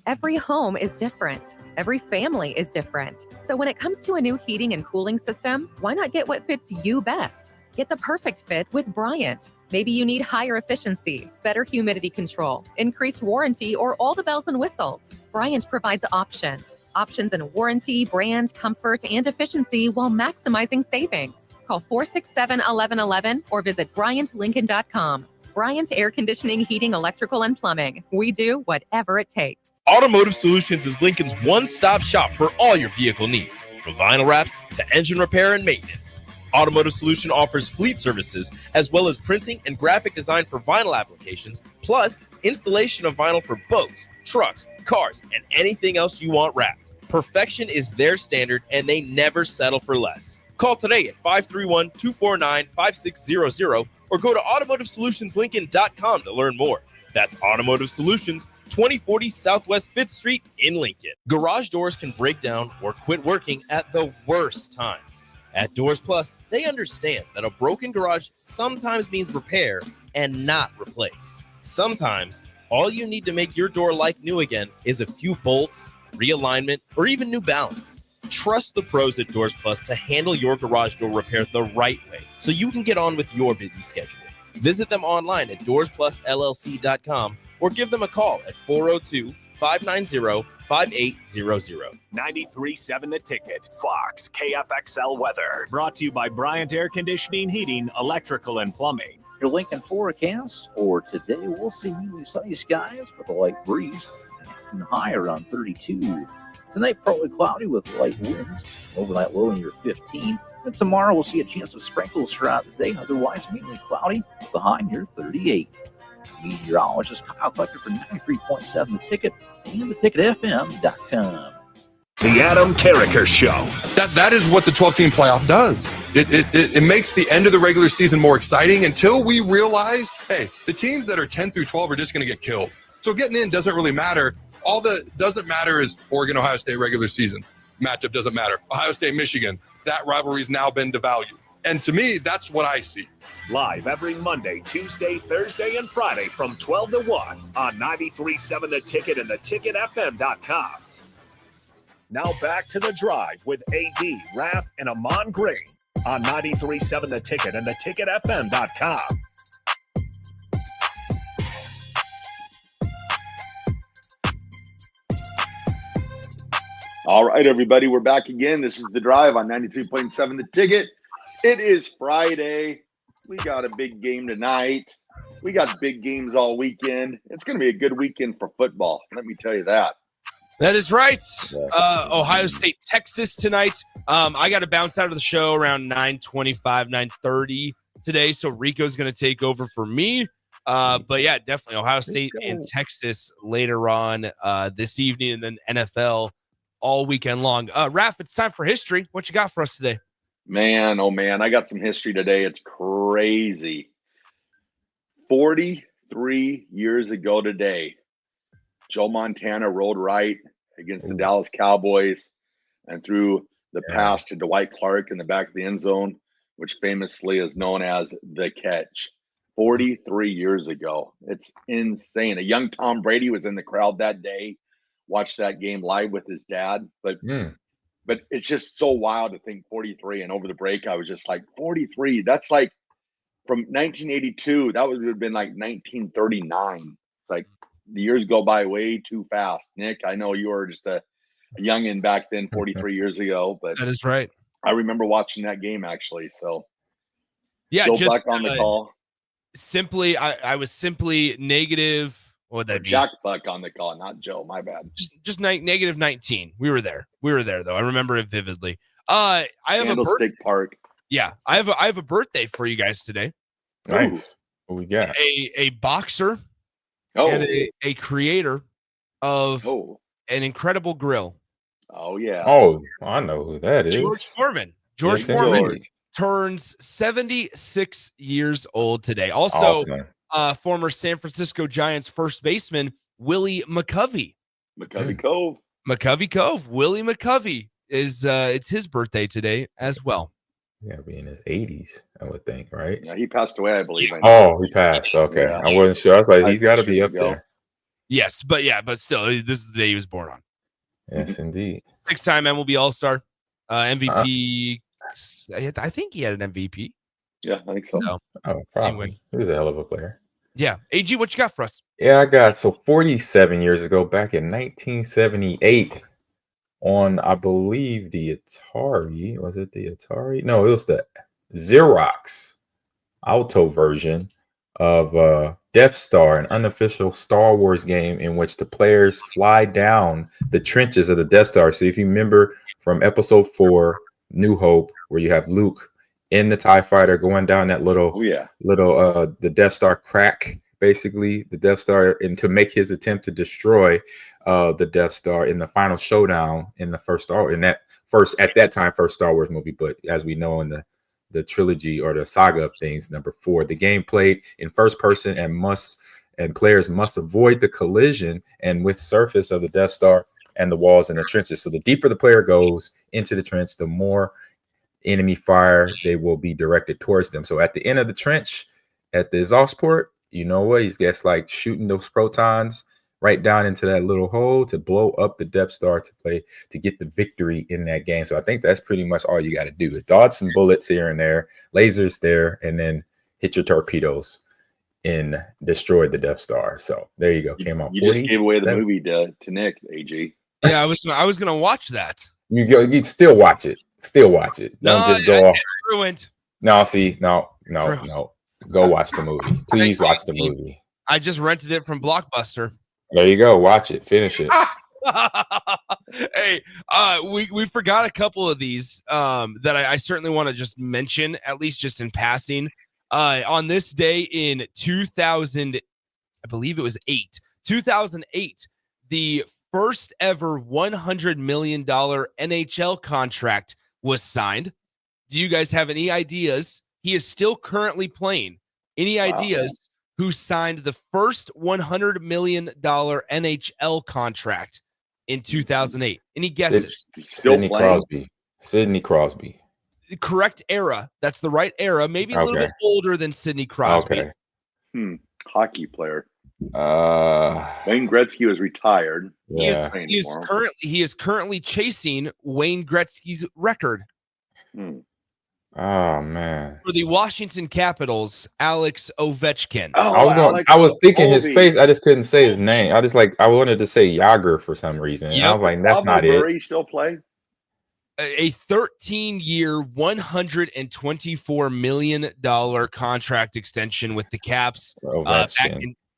Every home is different. Every family is different. So when it comes to a new heating and cooling system, why not get what fits you best? Get the perfect fit with Bryant. Maybe you need higher efficiency, better humidity control, increased warranty, or all the bells and whistles. Bryant provides options in warranty, brand, comfort, and efficiency while maximizing savings. Call 467-1111 or visit BryantLincoln.com. Bryant Air Conditioning, Heating, Electrical, and Plumbing. We do whatever it takes. Automotive Solutions is Lincoln's one-stop shop for all your vehicle needs, from vinyl wraps to engine repair and maintenance. Automotive Solution offers fleet services as well as printing and graphic design for vinyl applications, plus installation of vinyl for boats, trucks, cars, and anything else you want wrapped. Perfection is their standard, and they never settle for less. Call today at 531-249-5600 or go to automotivesolutionslincoln.com to learn more. That's Automotive Solutions, 2040 Southwest 5th Street in Lincoln. Garage doors can break down or quit working at the worst times. At Doors Plus, they understand that a broken garage sometimes means repair and not replace. Sometimes, all you need to make your door like new again is a few bolts, realignment, or even new balance. Trust the pros at Doors Plus to handle your garage door repair the right way so you can get on with your busy schedule. Visit them online at doorsplusllc.com or give them a call at 402-590-5800. 93.7 The Ticket, Fox, KFXL weather. Brought to you by Bryant Air Conditioning, Heating, Electrical, and Plumbing. Your Lincoln forecast for today, we'll see mainly sunny skies with a light breeze and high around 32. Tonight, partly cloudy with light winds. Overnight low near 15. And tomorrow, we'll see a chance of sprinkles throughout the day. Otherwise, mainly cloudy with a high near 38. Meteorologist Kyle Collector for 93.7 The Ticket and theticketfm.com. The Adam Carricker Show. That is what the 12-team playoff does. It makes the end of the regular season more exciting until we realize, hey, the teams that are 10 through 12 are just going to get killed. So getting in doesn't really matter. All that doesn't matter is Oregon, Ohio State regular season. Matchup doesn't matter. Ohio State, Michigan, that rivalry's now been devalued. And to me, that's what I see. Live every Monday, Tuesday, Thursday, and Friday from 12 to 1 on 93.7 The Ticket and theticketfm.com. Now back to The Drive with AD, Raff, and Ahman Gray on 93.7 The Ticket and theticketfm.com. All right, everybody, we're back again. This is The Drive on 93.7 The Ticket. It is Friday. We got a big game tonight. We got big games all weekend. It's going to be a good weekend for football. Let me tell you that. That is right. Ohio State, Texas tonight. I got to bounce out of the show around 9:25, 9:30 today, so Rico's going to take over for me. But yeah, definitely Ohio State and Texas later on this evening, and then NFL all weekend long. Raff, it's time for history. What you got for us today? Man, oh man, I got some history today. It's crazy. 43 years ago today, Joe Montana rolled right against the Dallas Cowboys and threw the pass to Dwight Clark in the back of the end zone, which famously is known as the catch. 43 years ago. It's insane. A young Tom Brady was in the crowd that day, watched that game live with his dad. But it's just so wild to think 43. And over the break, I was just like, 43. That's like from 1982. That would have been like 1939. It's like the years go by way too fast. Nick, I know you were just a youngin' back then, 43 years ago. But that is right. I remember watching that game actually. So yeah, Joe just Buck on the call. Simply, I was simply negative. What would that be? Jack Buck on the call, not Joe. My bad. Just negative 19. We were there though. I remember it vividly. I have Candlestick Park. Yeah, I have a birthday for you guys today. Nice. What we got? A boxer and a creator of an incredible grill. Oh yeah. Oh, I know who that is. George Foreman. George Foreman turns 76 years old today. Also, former San Francisco Giants first baseman Willie McCovey. McCovey Cove. McCovey Cove. Willie McCovey is it's his birthday today as well. Yeah, be in his 80s, I would think, right? Yeah, he passed away, I believe. Oh, he passed. Okay. Yeah. I wasn't sure. I was like, he's got to be up there. Yes, but still, this is the day he was born on. Yes, indeed. 6-time MLB All-Star, MVP. I think he had an MVP. Yeah, I think so. Probably. Anyway. He was a hell of a player. Yeah. AG, what you got for us? Yeah, I got 47 years ago, back in 1978, on I believe the Atari. Was it the Atari? No, it was the Xerox Auto version of Death Star, an unofficial Star Wars game in which the players fly down the trenches of the Death Star. So if you remember from Episode 4, New Hope, where you have Luke in the TIE fighter going down that little the Death Star crack, basically the Death Star, and to make his attempt to destroy the Death Star in the final showdown in the first Star Wars movie. But as we know in the trilogy or the saga of things, number 4, the game played in first person and players must avoid the collision and with surface of the Death Star and the walls and the trenches. So the deeper the player goes into the trench, the more enemy fire they will be directed towards them. So at the end of the trench, at the exhaust port, you know what? He's just like shooting those protons right down into that little hole to blow up the Death Star to get the victory in that game. So I think that's pretty much all you got to do is dodge some bullets here and there, lasers there, and then hit your torpedoes and destroy the Death Star. So there you go. Came out. You just gave away the movie to Nick, AG. Yeah, I was gonna watch that. You'd still watch it. Still watch it. Don't just go off. Ruined. No. Go watch the movie. Please watch the movie. I just rented it from Blockbuster. There you go. Watch it. Finish it. Hey, we forgot a couple of these that I certainly want to just mention, at least just in passing. On this day in 2000, I believe it was 2008, the first ever $100 million NHL contract was signed. Do you guys have any ideas? He is still currently playing. Any ideas who signed the first $100 million NHL contract in 2008? Any guesses? Sidney Crosby. The correct era. That's the right era. Maybe a little bit older than Sidney Crosby. Okay. Hockey player. Wayne Gretzky was retired. He is currently chasing Wayne Gretzky's record. Oh man! For the Washington Capitals, Alex Ovechkin. I was thinking his face. I just couldn't say his name. I wanted to say Yager for some reason. Yep. I was like, that's not it. He still play? A 13-year, $124 million contract extension with the Caps back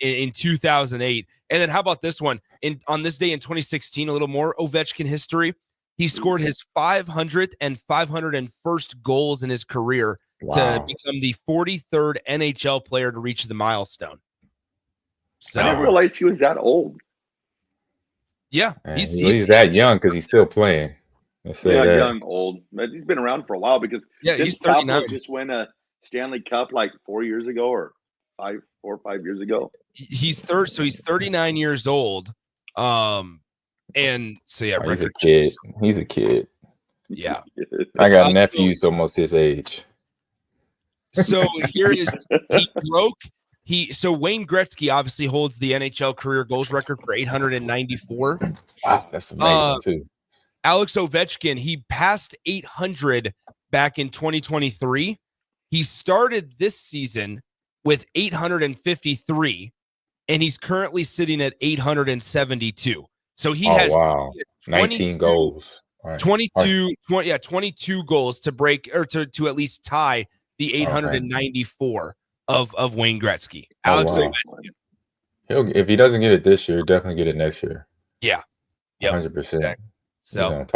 in 2008. And then how about this one? On this day in 2016, a little more Ovechkin history. He scored his 500th and 501st goals in his career to become the 43rd NHL player to reach the milestone. So, I didn't realize he was that old. Yeah, he's that young because he's still playing. Young, old. But he's been around for a while because he's 39. Just win a Stanley Cup like 4 years ago or 4 or 5 years ago. He's 39 years old. And so he's a kid. He's a kid. Yeah, I got nephews almost his age. So here is Wayne Gretzky obviously holds the NHL career goals record for 894. Wow, that's amazing too. Alex Ovechkin, he passed 800 back in 2023. He started this season with 853, and he's currently sitting at 872. So he has 19 goals. Right. 22 goals to break or to at least tie the 894 of Wayne Gretzky. Alex Ovechkin. If he doesn't get it this year, he'll definitely get it next year. Yeah. 100%. Exactly. So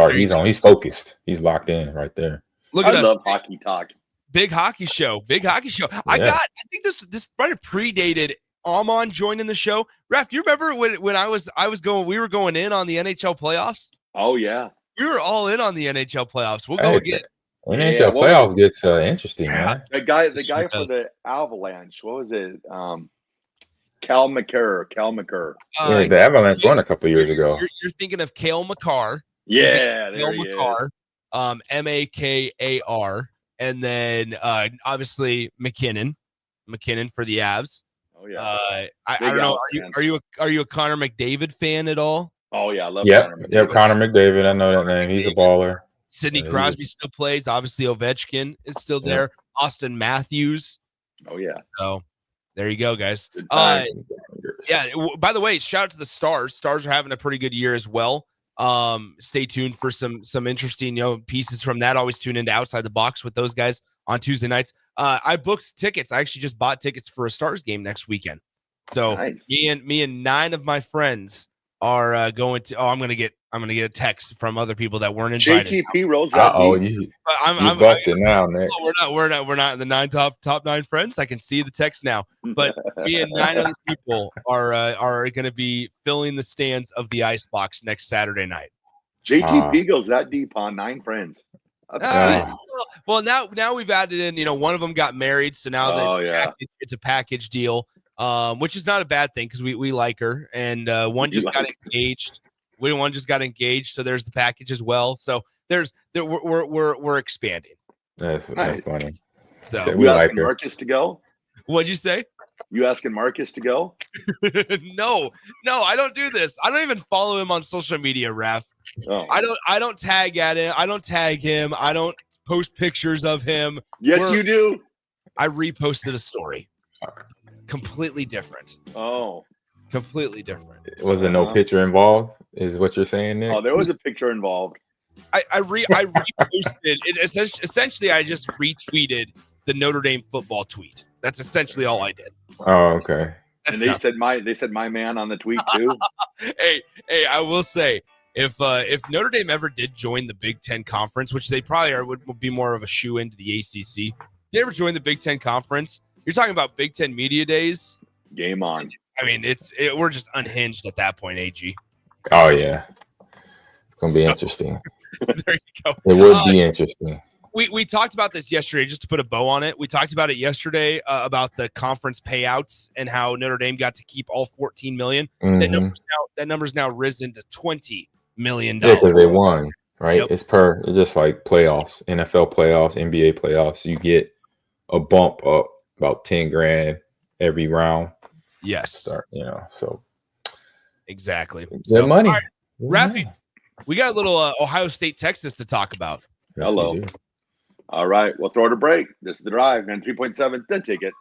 he's focused. He's locked in right there. Look at us. I love hockey talk. Big hockey show. I think this might have predated Ahman joining the show. Raff, do you remember when we were going in on the NHL playoffs? Oh yeah. We were all in on the NHL playoffs. We'll go again. NHL playoffs gets interesting, man. The guy for the Avalanche. What was it? Cal McCarr. The Avalanche won a couple years ago. You're thinking of Cale Makar. Yeah, Cale Makar. Makar. And then obviously McKinnon for the Avs. Oh yeah. I don't know. Are you a Connor McDavid fan at all? Oh yeah, I love Connor McDavid. I know that name. He's a baller. Sidney Crosby still plays. Obviously, Ovechkin is still there. Austin Matthews. Oh yeah. So there you go, guys. By the way, shout out to the Stars. Stars are having a pretty good year as well. Stay tuned for some interesting pieces from that. Always tune into Outside the Box with those guys on Tuesday nights. I booked tickets. I actually just bought tickets for a Stars game next weekend. So Nice. me and 9 of my friends are going to. Oh, I'm gonna get a text from other people that weren't invited. JTP rolls that deep. You busted now, Nick. We're not in the 9 top 9 friends. I can see the text now. But me and 9 other people are going to be filling the stands of the Ice Box next Saturday night. JTP goes that deep on 9 friends. Well, now we've added in. One of them got married, so now it's a package deal, which is not a bad thing because we like her, and one just got engaged. One just got engaged, so there's the package as well. So we're expanding. That's funny. So you asking Marcus to go? What'd you say? You asking Marcus to go? No, I don't do this. I don't even follow him on social media, Raff. Oh. I don't tag at him. I don't tag him. I don't post pictures of him. Yes, you do. I reposted a story. Completely different. Oh. Completely different. Was there no picture involved? Is what you're saying, Nick? Oh, there was a picture involved. I reposted it. Essentially, I just retweeted the Notre Dame football tweet. That's essentially all I did. Oh, okay. And they said my man on the tweet too. Hey, I will say if Notre Dame ever did join the Big Ten Conference, which they probably would be more of a shoe into the ACC. If they ever join the Big Ten Conference, you're talking about Big Ten Media Days. Game on. I mean, we're just unhinged at that point, AG. Oh yeah, it's gonna be interesting. There you go. It would be interesting. We talked about this yesterday, just to put a bow on it. We talked about it yesterday about the conference payouts and how Notre Dame got to keep all $14 million. Mm-hmm. That number's now risen to $20 million. Yeah, because they won, right? Yep. It's just like playoffs, NFL playoffs, NBA playoffs. You get a bump up about 10 grand every round. Yes. So exactly. Good money. All right, Raffy, we got a little Ohio State, Texas to talk about. Hello. All right, we'll throw it a break. This is the drive, and 3.7, the ticket.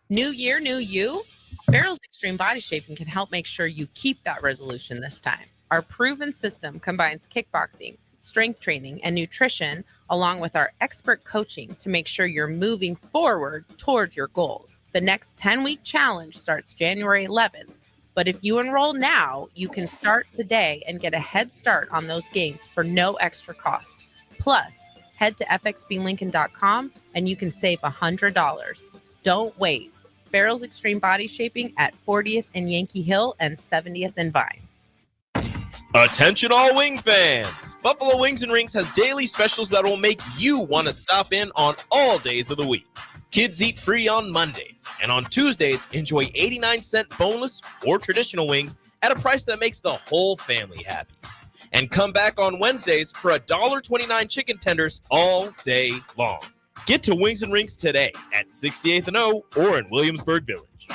New year, new you. Barrel's Extreme Body Shaping can help make sure you keep that resolution this time. Our proven system combines kickboxing, strength training, and nutrition, along with our expert coaching to make sure you're moving forward toward your goals. The next 10-week challenge starts January 11th. But if you enroll now, you can start today and get a head start on those gains for no extra cost. Plus, head to fxblincoln.com and you can save $100. Don't wait. Barrel's Extreme Body Shaping at 40th and Yankee Hill and 70th and Vine. Attention all wing fans! Buffalo Wings and Rings has daily specials that will make you want to stop in on all days of the week. Kids eat free on Mondays, and on Tuesdays, enjoy 89-cent boneless or traditional wings at a price that makes the whole family happy. And come back on Wednesdays for $1.29 chicken tenders all day long. Get to Wings and Rings today at 68th and O or in Williamsburg Village.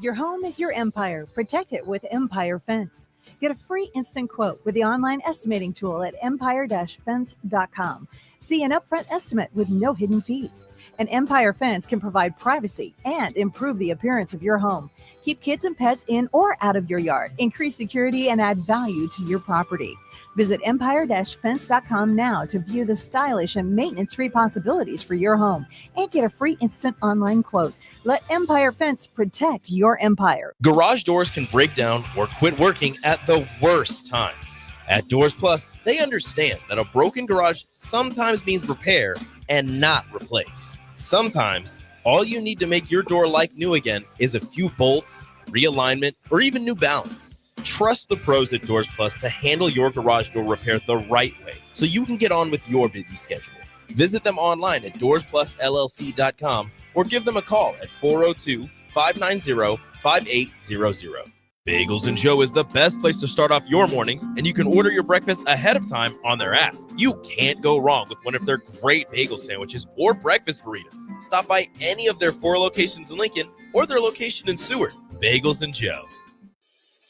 Your home is your empire. Protect it with Empire Fence. Get a free instant quote with the online estimating tool at empire-fence.com. See an upfront estimate with no hidden fees. An Empire Fence can provide privacy and improve the appearance of your home. Keep kids and pets in or out of your yard. Increase security and add value to your property. Visit empire-fence.com now to view the stylish and maintenance-free possibilities for your home and get a free instant online quote. Let Empire Fence protect your empire. Garage doors can break down or quit working at the worst times. At Doors Plus, they understand that a broken garage sometimes means repair and not replace. Sometimes, all you need to make your door like new again is a few bolts, realignment, or even new balance. Trust the pros at Doors Plus to handle your garage door repair the right way so you can get on with your busy schedule. Visit them online at doorsplusllc.com or give them a call at 402-590-5800. Bagels and Joe is the best place to start off your mornings, and you can order your breakfast ahead of time on their app. You can't go wrong with one of their great bagel sandwiches or breakfast burritos. Stop by any of their 4 locations in Lincoln or their location in Seward. Bagels and Joe.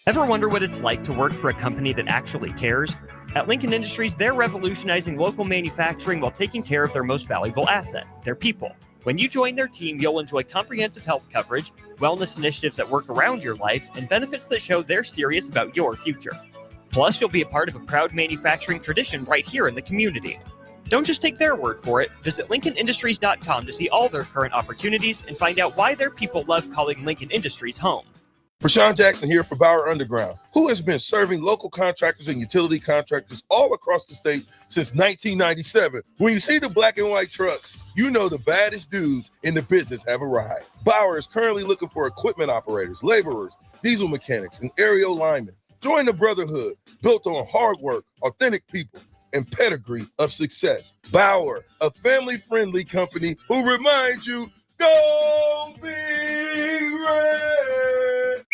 Ever wonder what it's like to work for a company that actually cares? At Lincoln Industries, they're revolutionizing local manufacturing while taking care of their most valuable asset, their people. When you join their team, you'll enjoy comprehensive health coverage, wellness initiatives that work around your life, and benefits that show they're serious about your future. Plus, you'll be a part of a proud manufacturing tradition right here in the community. Don't just take their word for it. Visit LincolnIndustries.com to see all their current opportunities and find out why their people love calling Lincoln Industries home. Rashawn Jackson here for Bauer Underground, who has been serving local contractors and utility contractors all across the state since 1997. When you see the black and white trucks, you know the baddest dudes in the business have arrived. Bauer is currently looking for equipment operators, laborers, diesel mechanics, and aerial linemen. Join the brotherhood built on hard work, authentic people, and pedigree of success. Bauer, a family-friendly company who reminds you, go Big Red!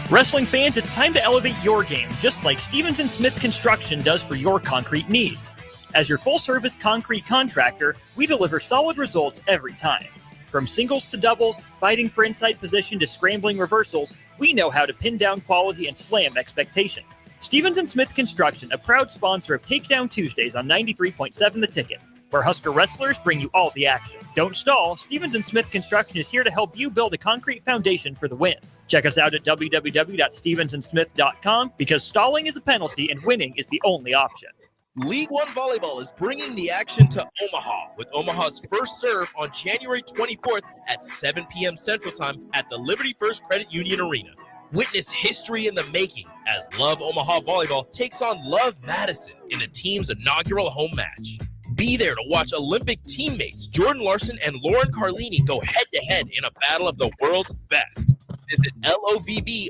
Wrestling fans, it's time to elevate your game, just like Stevens & Smith Construction does for your concrete needs. As your full-service concrete contractor, we deliver solid results every time. From singles to doubles, fighting for inside position to scrambling reversals, we know how to pin down quality and slam expectations. Stevens & Smith Construction, a proud sponsor of Takedown Tuesdays on 93.7 The Ticket, where Husker wrestlers bring you all the action. Don't stall. Stevens & Smith Construction is here to help you build a concrete foundation for the win. Check us out at www.stevensandsmith.com because stalling is a penalty and winning is the only option. League One Volleyball is bringing the action to Omaha with Omaha's first serve on January 24th at 7 p.m. Central Time at the Liberty First Credit Union Arena. Witness history in the making as Love Omaha Volleyball takes on Love Madison in the team's inaugural home match. Be there to watch Olympic teammates Jordan Larson and Lauren Carlini go head-to-head in a battle of the world's best. Visit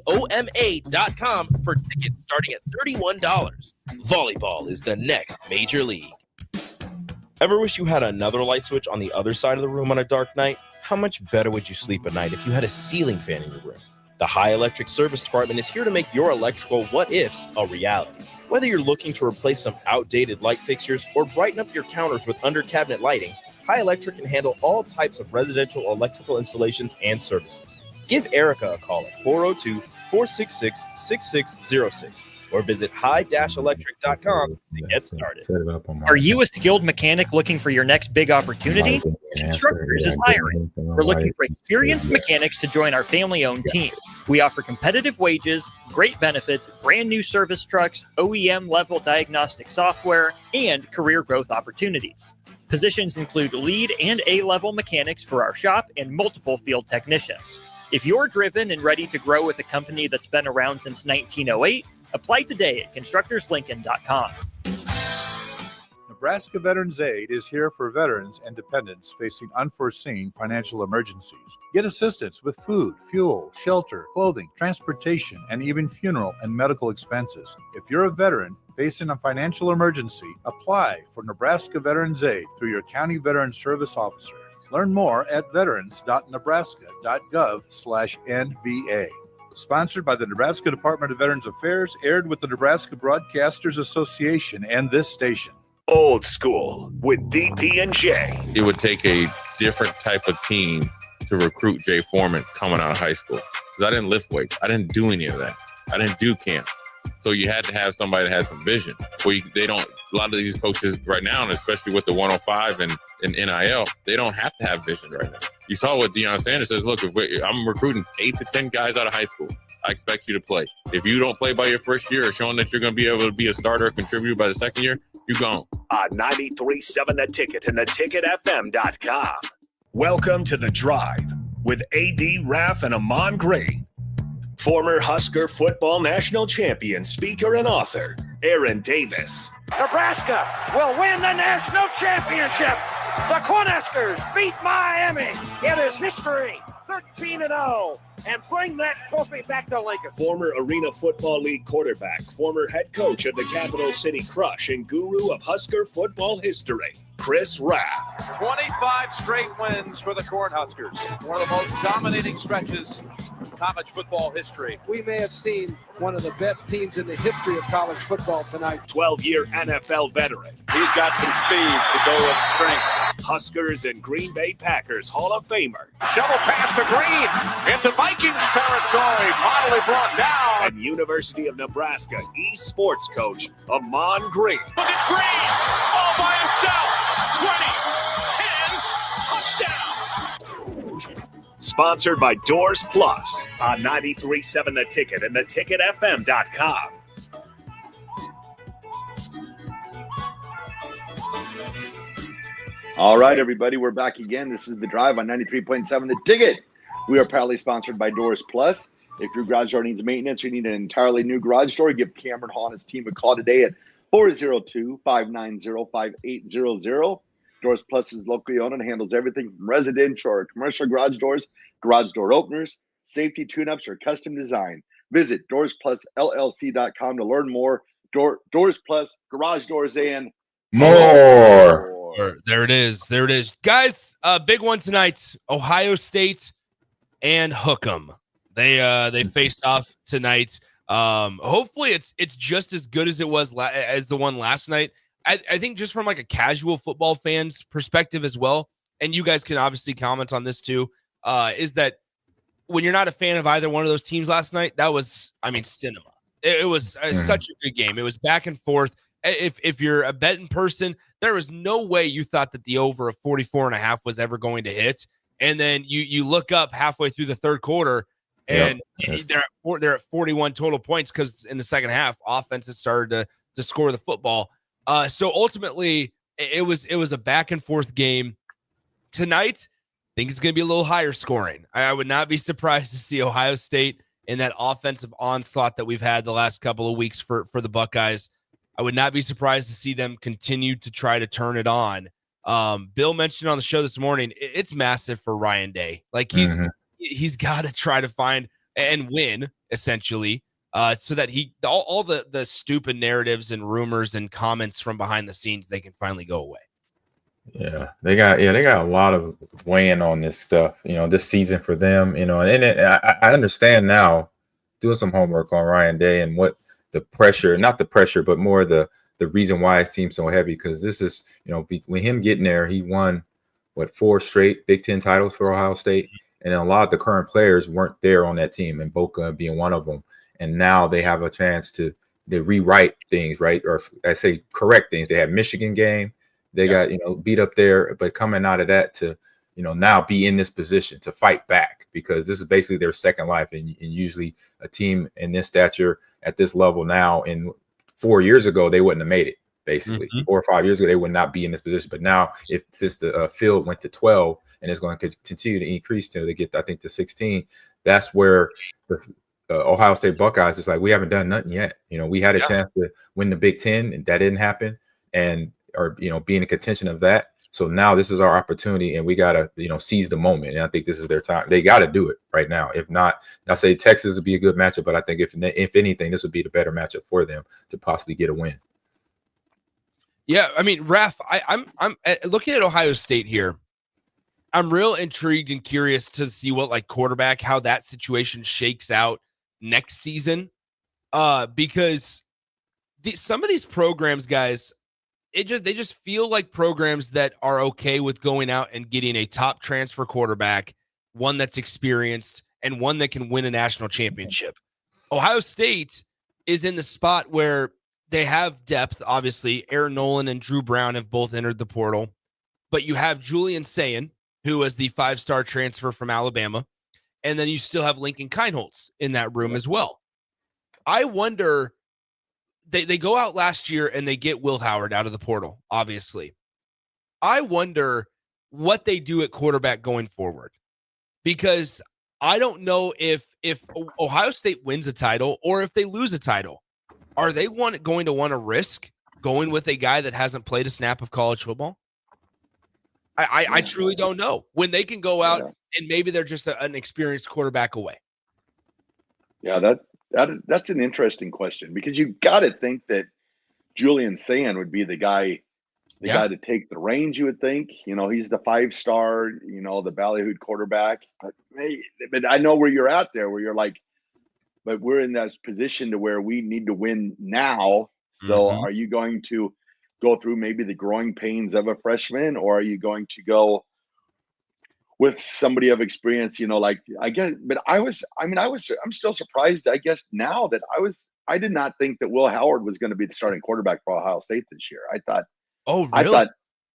LOVBOMA.com for tickets starting at $31. Volleyball is the next major league. Ever wish you had another light switch on the other side of the room on a dark night? How much better would you sleep at night if you had a ceiling fan in your room? The High Electric Service Department is here to make your electrical what-ifs a reality. Whether you're looking to replace some outdated light fixtures or brighten up your counters with under-cabinet lighting, High Electric can handle all types of residential electrical installations and services. Give Erica a call at 402-466-6606 or visit high-electric.com to get started. Are you a skilled mechanic looking for your next big opportunity? Constructors is hiring. We're looking for experienced mechanics to join our family-owned team. We offer competitive wages, great benefits, brand new service trucks, OEM-level diagnostic software, and career growth opportunities. Positions include lead and A-level mechanics for our shop and multiple field technicians. If you're driven and ready to grow with a company that's been around since 1908, apply today at constructorslincoln.com. Nebraska Veterans Aid is here for veterans and dependents facing unforeseen financial emergencies. Get assistance with food, fuel, shelter, clothing, transportation, and even funeral and medical expenses. If you're a veteran facing a financial emergency, apply for Nebraska Veterans Aid through your county veteran service officer. Learn more at veterans.nebraska.gov/NVA. Sponsored by the Nebraska Department of Veterans Affairs, aired with the Nebraska Broadcasters Association and this station. Old School with DP and J. It would take a different type of team to recruit Jay Foreman coming out of high school. Because I didn't lift weights. I didn't do any of that. I didn't do camp. So you had to have somebody that had some vision. They don't. A lot of these coaches right now, and especially with the 105 and NIL, they don't have to have vision right now. You saw what Deion Sanders says. Look, I'm recruiting 8 to 10 guys out of high school. I expect you to play. If you don't play by your first year or showing that you're going to be able to be a starter or contributor by the second year, you're gone. On 93.7 The Ticket and theticketfm.com. Welcome to The Drive with AD Raff and Ahman Gray. Former Husker football national champion, speaker, and author, Aaron Davis. Nebraska will win the national championship. The Cornhuskers beat Miami. It is history, 13-0, and bring that trophy back to Lincoln. Former Arena Football League quarterback, former head coach of the Capital City Crush, and guru of Husker football history, Chris Raff. 25 straight wins for the Cornhuskers. One of the most dominating stretches in college football history. We may have seen one of the best teams in the history of college football tonight. 12-year NFL veteran. He's got some speed to go with strength. Huskers and Green Bay Packers Hall of Famer. Shovel pass to Green into Vikings territory. Finally brought down. And University of Nebraska eSports coach, Ahman Green. Look at Green all by himself. 20, 10, touchdown. sponsored by Doors Plus on 93.7 The Ticket and theticketfm.com. All right, everybody, we're back again. This is The Drive on 93.7 The Ticket. We are proudly sponsored by Doors Plus. If your garage door needs maintenance or you need an entirely new garage door, give Cameron Hall and his team a call today at 402-590-5800. Doors Plus is locally owned and handles everything from residential or commercial garage doors, garage door openers, safety tune-ups, or custom design. Visit DoorsPlusLLC.com to learn more. Doors Plus, garage doors, and more. There it is. There it is. Guys, big one tonight. Ohio State and Hook'em. They face off tonight. Hopefully it's just as good as it was as the one last night. I think just from like a casual football fan's perspective as well, and you guys can obviously comment on this too, is that when you're not a fan of either one of those teams last night, that was, cinema. It was such a good game. It was back and forth. If you're a betting person, there was no way you thought that the over of 44.5 was ever going to hit. And then you look up halfway through the third quarter, and they're at 41 total points because in the second half, offenses started to score the football. So ultimately, it was a back and forth game. Tonight, I think it's going to be a little higher scoring. I would not be surprised to see Ohio State in that offensive onslaught that we've had the last couple of weeks for the Buckeyes. I would not be surprised to see them continue to try to turn it on. Bill mentioned on the show this morning, it's massive for Ryan Day. Like he's got to try to find and win essentially, so that all the stupid narratives and rumors and comments from behind the scenes, they can finally go away. Yeah, they got a lot of weighing on this stuff, this season for them, and I understand now, doing some homework on Ryan Day and what the pressure, not the pressure, but more the reason why it seems so heavy, because this is, when him getting there, he won 4 straight Big Ten titles for Ohio State, and a lot of the current players weren't there on that team, and Boca being one of them, and now they have a chance to rewrite things, right, or I say correct things. They had Michigan game, they got beat up there, but coming out of that to now be in this position to fight back, because this is basically their second life, and usually a team in this stature at this level now, and 4 years ago they wouldn't have made it. Basically, 4 or 5 years ago they would not be in this position. But now, since the field went to 12 and it's going to continue to increase till they get, I think, to 16, that's where the Ohio State Buckeyes is like, we haven't done nothing yet. We had a chance to win the Big Ten, and that didn't happen, or be in a contention of that. So now this is our opportunity, and we gotta seize the moment. And I think this is their time. They got to do it right now. If not, I say Texas would be a good matchup, but I think if anything, this would be the better matchup for them to possibly get a win. Yeah, Raff, I'm looking at Ohio State here. I'm real intrigued and curious to see what quarterback, how that situation shakes out next season, because some of these programs, guys, they just feel like programs that are okay with going out and getting a top transfer quarterback, one that's experienced and one that can win a national championship. Ohio State is in the spot where they have depth. Obviously, Aaron Nolan and Drew Brown have both entered the portal, but you have Julian Sayin, who was the 5-star transfer from Alabama, and then you still have Lincoln Kienholz in that room as well. I wonder. They go out last year and they get Will Howard out of the portal, obviously. I wonder what they do at quarterback going forward, because I don't know if Ohio State wins a title or if they lose a title. Are they going to want to risk going with a guy that hasn't played a snap of college football? I truly don't know, when they can go out and maybe they're just an experienced quarterback away. Yeah, that's an interesting question, because you got to think that Julian Sayin would be the guy to take the reins. You would think, he's the 5-star, the ballyhooed quarterback. But I know where you're at there, where you're like, but we're in that position to where we need to win now. So are you going to go through maybe the growing pains of a freshman, or are you going to go with somebody of experience, I guess, but I'm still surprised, I guess, now that I did not think that Will Howard was going to be the starting quarterback for Ohio State this year. I thought,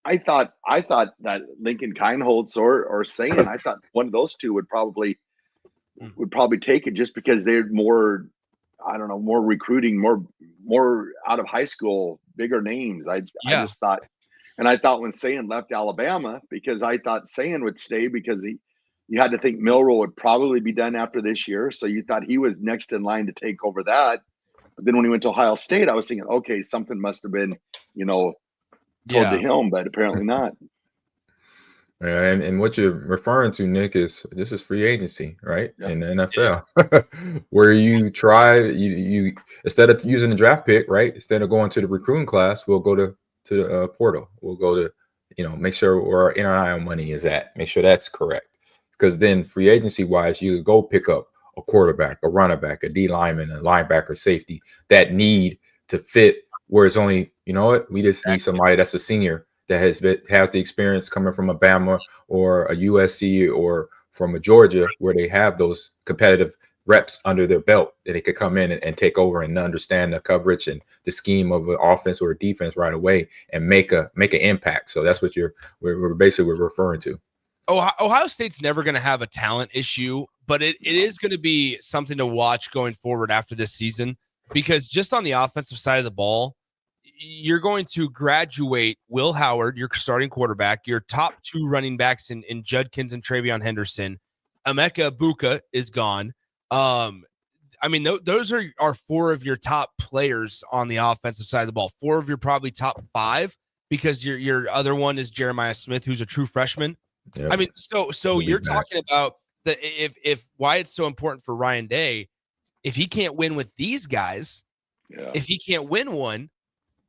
I thought that Lincoln Kindholtz or Sayan, I thought one of those two would probably take it just because they're more, I don't know, more recruiting, more out of high school, bigger names. I just thought, and I thought when Sayan left Alabama, because I thought Sayan would stay because you had to think Milroe would probably be done after this year. So you thought he was next in line to take over that. But then when he went to Ohio State, I was thinking, okay, something must have been, told to him, but apparently not. And what you're referring to, Nick, is this is free agency, right? In the NFL, where you try you instead of using the draft pick, right? Instead of going to the recruiting class, we'll go to the portal. We'll go to make sure where our NIL money is at. Make sure that's correct, because then free agency wise, you go pick up a quarterback, a running back, a D lineman, a linebacker, safety that need to fit where it's only, we just need somebody that's a senior that has the experience coming from a Bama or a USC or from a Georgia, where they have those competitive reps under their belt that they could come in and take over and understand the coverage and the scheme of an offense or a defense right away and make an impact. So that's what we're basically referring to. Ohio State's never going to have a talent issue, but it is going to be something to watch going forward after this season, because just on the offensive side of the ball, you're going to graduate Will Howard, your starting quarterback, your top two running backs in Judkins and Travion Henderson. Emeka Buka is gone. Those are four of your top players on the offensive side of the ball. Four of your probably top five, because your other one is Jeremiah Smith, who's a true freshman. Yep. So you're talking about if why it's so important for Ryan Day. If he can't win with these guys, if he can't win one,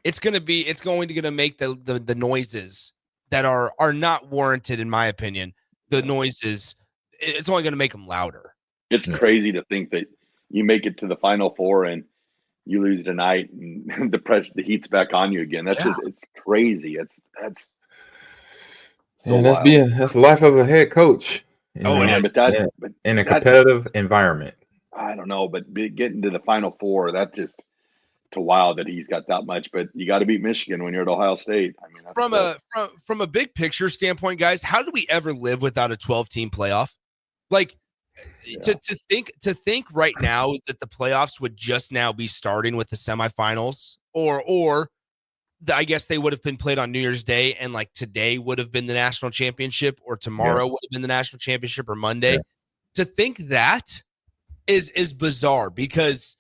it's going to make the noises that are not warranted, in my opinion. The noises, it's only going to make them louder. It's crazy to think that you make it to the Final Four and you lose tonight, and the heat's back on you again. That's it's crazy. That's that's the life of a head coach. But in a competitive environment. I don't know, but getting to the Final Four, that's just too wild that he's got that much. But you got to beat Michigan when you're at Ohio State. From a big picture standpoint, guys, how do we ever live without a 12-team playoff? Like to think right now that the playoffs would just now be starting with the semifinals, or I guess they would have been played on New Year's Day, and like today would have been the national championship, or tomorrow would have been the national championship, or Monday. To think that is bizarre, because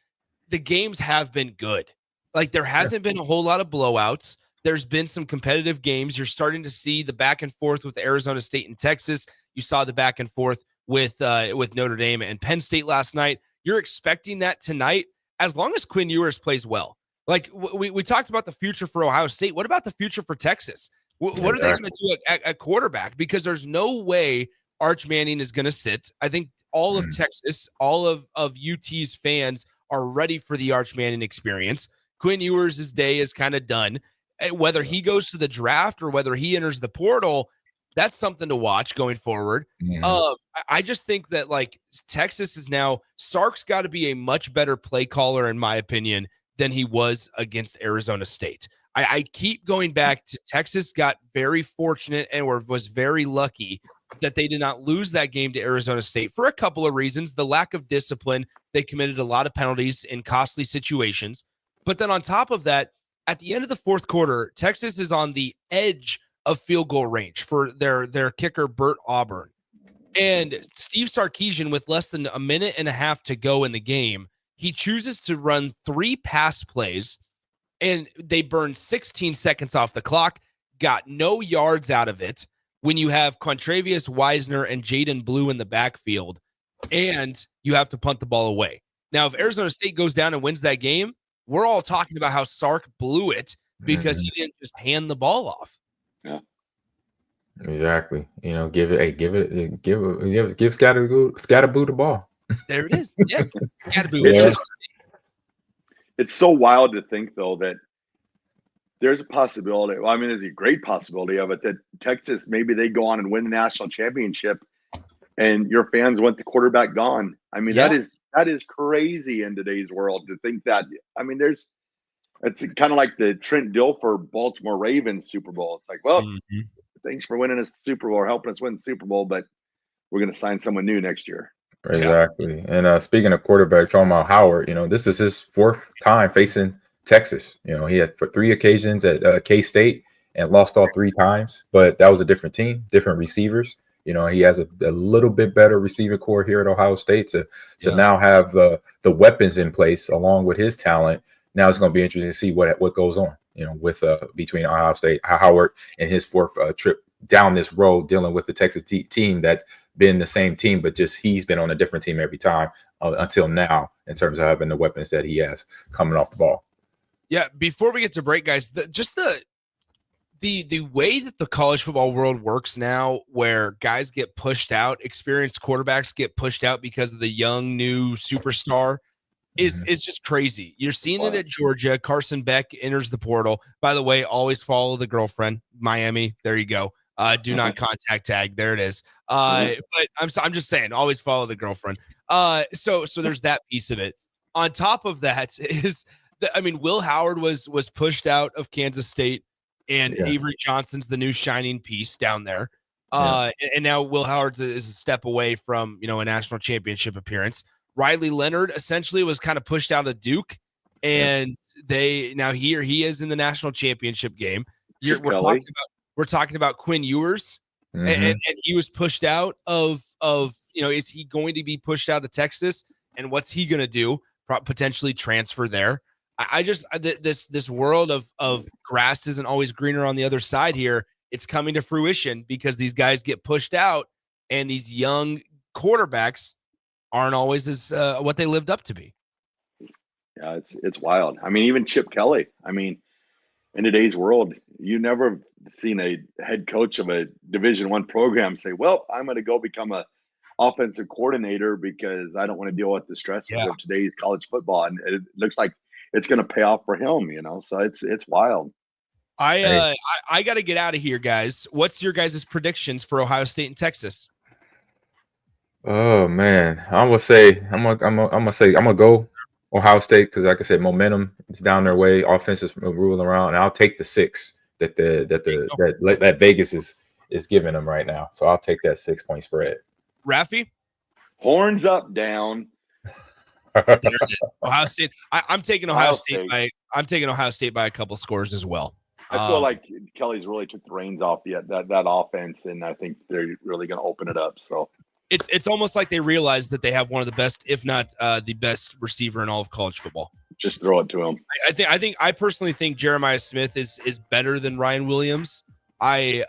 the games have been good. Like there hasn't been a whole lot of blowouts. There's been some competitive games. You're starting to see the back and forth with Arizona State and Texas. You saw the back and forth with Notre Dame and Penn State last night. You're expecting that tonight, as long as Quinn Ewers plays well. Like we talked about the future for Ohio State. What about the future for Texas? What are they going to do at quarterback? Because there's no way Arch Manning is going to sit. I think all of Texas, all of UT's fans are ready for the Arch Manning experience. Quinn Ewers' day is kind of done. Whether he goes to the draft or whether he enters the portal, that's something to watch going forward. I just think that like Texas is now, Sark's got to be a much better play caller, in my opinion, than he was against Arizona State. I keep going back to Texas got very fortunate and was very lucky that they did not lose that game to Arizona State for a couple of reasons. The lack of discipline, they committed a lot of penalties in costly situations. But then on top of that, at the end of the fourth quarter, Texas is on the edge of field goal range for their kicker, Bert Auburn. And Steve Sarkisian, with less than a minute and a half to go in the game, he chooses to run 3 pass plays, and they burn 16 seconds off the clock, got no yards out of it, when you have Quantravius Wisner and Jaden Blue in the backfield, and you have to punt the ball away. Now, if Arizona State goes down and wins that game, we're all talking about how Sark blew it because he didn't just hand the ball off. Yeah, exactly. Give Scatterboo the ball. There it is. Yeah, Scatterboo. It's so wild to think, though, that there's a possibility. Well, I mean, there's a great possibility of it that Texas, maybe they go on and win the national championship, and your fans want the quarterback gone. I mean, that is crazy in today's world to think that. I mean, It's kind of like the Trent Dilfer Baltimore Ravens Super Bowl. It's like, well, thanks for winning us the Super Bowl or helping us win the Super Bowl, but we're going to sign someone new next year. Exactly. And speaking of quarterback, talking about Howard, this is his 4th time facing Texas. He had for 3 occasions at K-State and lost all 3 times, but that was a different team, different receivers. He has a little bit better receiving core here at Ohio State to now have the weapons in place along with his talent. Now it's going to be interesting to see what goes on, with between Ohio State, Howard, and his 4th trip down this road dealing with the Texas team that's been the same team, but just he's been on a different team every time until now in terms of having the weapons that he has coming off the ball. Yeah, before we get to break, guys, the way that the college football world works now, where guys get pushed out, experienced quarterbacks get pushed out because of the young new superstar, is just crazy. You're seeing it at Georgia. Carson Beck enters the portal. By the way, always follow the girlfriend. Miami, there you go. Do not contact tag. There it is. But I'm just saying, always follow the girlfriend. So there's that piece of it. On top of that is, Will Howard was pushed out of Kansas State, and Avery Johnson's the new shining piece down there. And now Will Howard is a step away from a national championship appearance. Riley Leonard essentially was kind of pushed out of Duke, and now here he is in the national championship game. We're talking about Quinn Ewers, and he was pushed out of is he going to be pushed out of Texas, and what's he going to do? Potentially transfer there. I just this world of grass isn't always greener on the other side here. It's coming to fruition because these guys get pushed out, and these young quarterbacks aren't always as what they lived up to be. Yeah, it's wild. Even Chip Kelly. In today's world, you never seen a head coach of a Division I program say, "Well, I'm going to go become a offensive coordinator because I don't want to deal with the stresses of today's college football." And it looks like it's going to pay off for him. So it's wild. I got to get out of here, guys. What's your guys' predictions for Ohio State and Texas? Oh man, I'm gonna go Ohio State because, like I said, momentum is down their way. Offense is ruling around, and I'll take the 6 that Vegas is giving them right now. So I'll take that 6-point spread. Raffy, horns up, down. Ohio State. I'm taking Ohio State by. I'm taking Ohio State by a couple scores as well. I feel like Kelly's really took the reins off that offense, and I think they're really going to open it up. So. It's almost like they realize that they have one of the best, if not the best receiver in all of college football. Just throw it to him. I personally think Jeremiah Smith is better than Ryan Williams. I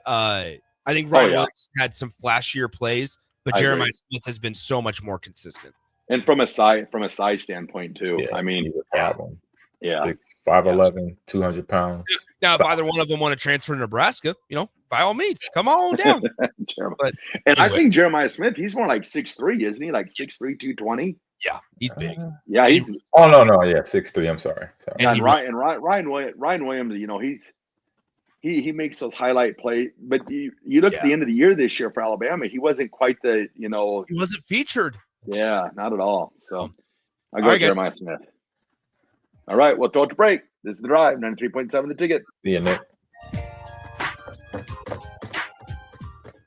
think Ryan Williams had some flashier plays, but Jeremiah Smith has been so much more consistent. And from a size standpoint too. He's a problem. Yeah. 5'11", 200 pounds. Now, if either one of them want to transfer to Nebraska, by all means, come on down. I think Jeremiah Smith, he's more like 6'3", isn't he? Like 6'3", 220. Yeah, he's big. Yeah, he's. Oh no, yeah, 6'3". I'm sorry. And Ryan Williams, he makes those highlight plays. But you look at the end of the year this year for Alabama, he wasn't quite the he wasn't featured. Yeah, not at all. So I go Jeremiah Smith. All right, we'll throw it to break. This is The Drive, 93.7 The Ticket. See you, Nick.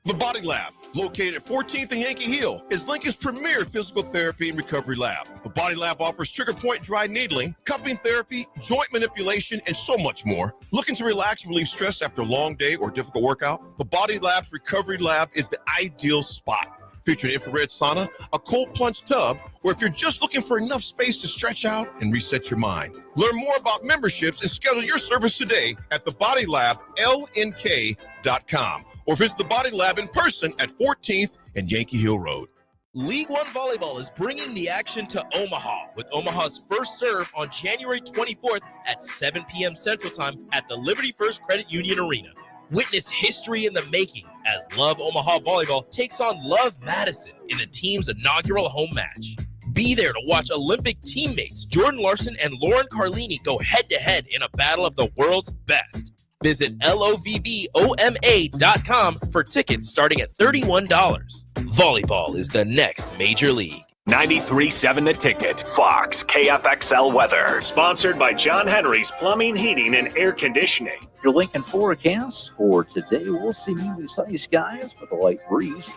The Body Lab, located at 14th and Yankee Hill, is Lincoln's premier physical therapy and recovery lab. The Body Lab offers trigger point dry needling, cupping therapy, joint manipulation, and so much more. Looking to relax and relieve stress after a long day or difficult workout? The Body Lab's recovery lab is the ideal spot. Featuring infrared sauna, a cold plunge tub, or if you're just looking for enough space to stretch out and reset your mind. Learn more about memberships and schedule your service today at thebodylablnk.com or visit the Body Lab in person at 14th and Yankee Hill Road. League One Volleyball is bringing the action to Omaha with Omaha's first serve on January 24th at 7 p.m. Central Time at the Liberty First Credit Union Arena. Witness history in the making as Love Omaha Volleyball takes on Love Madison in the team's inaugural home match. Be there to watch Olympic teammates Jordan Larson and Lauren Carlini go head-to-head in a battle of the world's best. Visit lovboma.com for tickets starting at $31. Volleyball is the next major league. 93.7 The Ticket, Fox, KFXL weather. Sponsored by John Henry's Plumbing, Heating, and Air Conditioning. Your Lincoln forecast for today, we'll see mainly sunny skies with a light breeze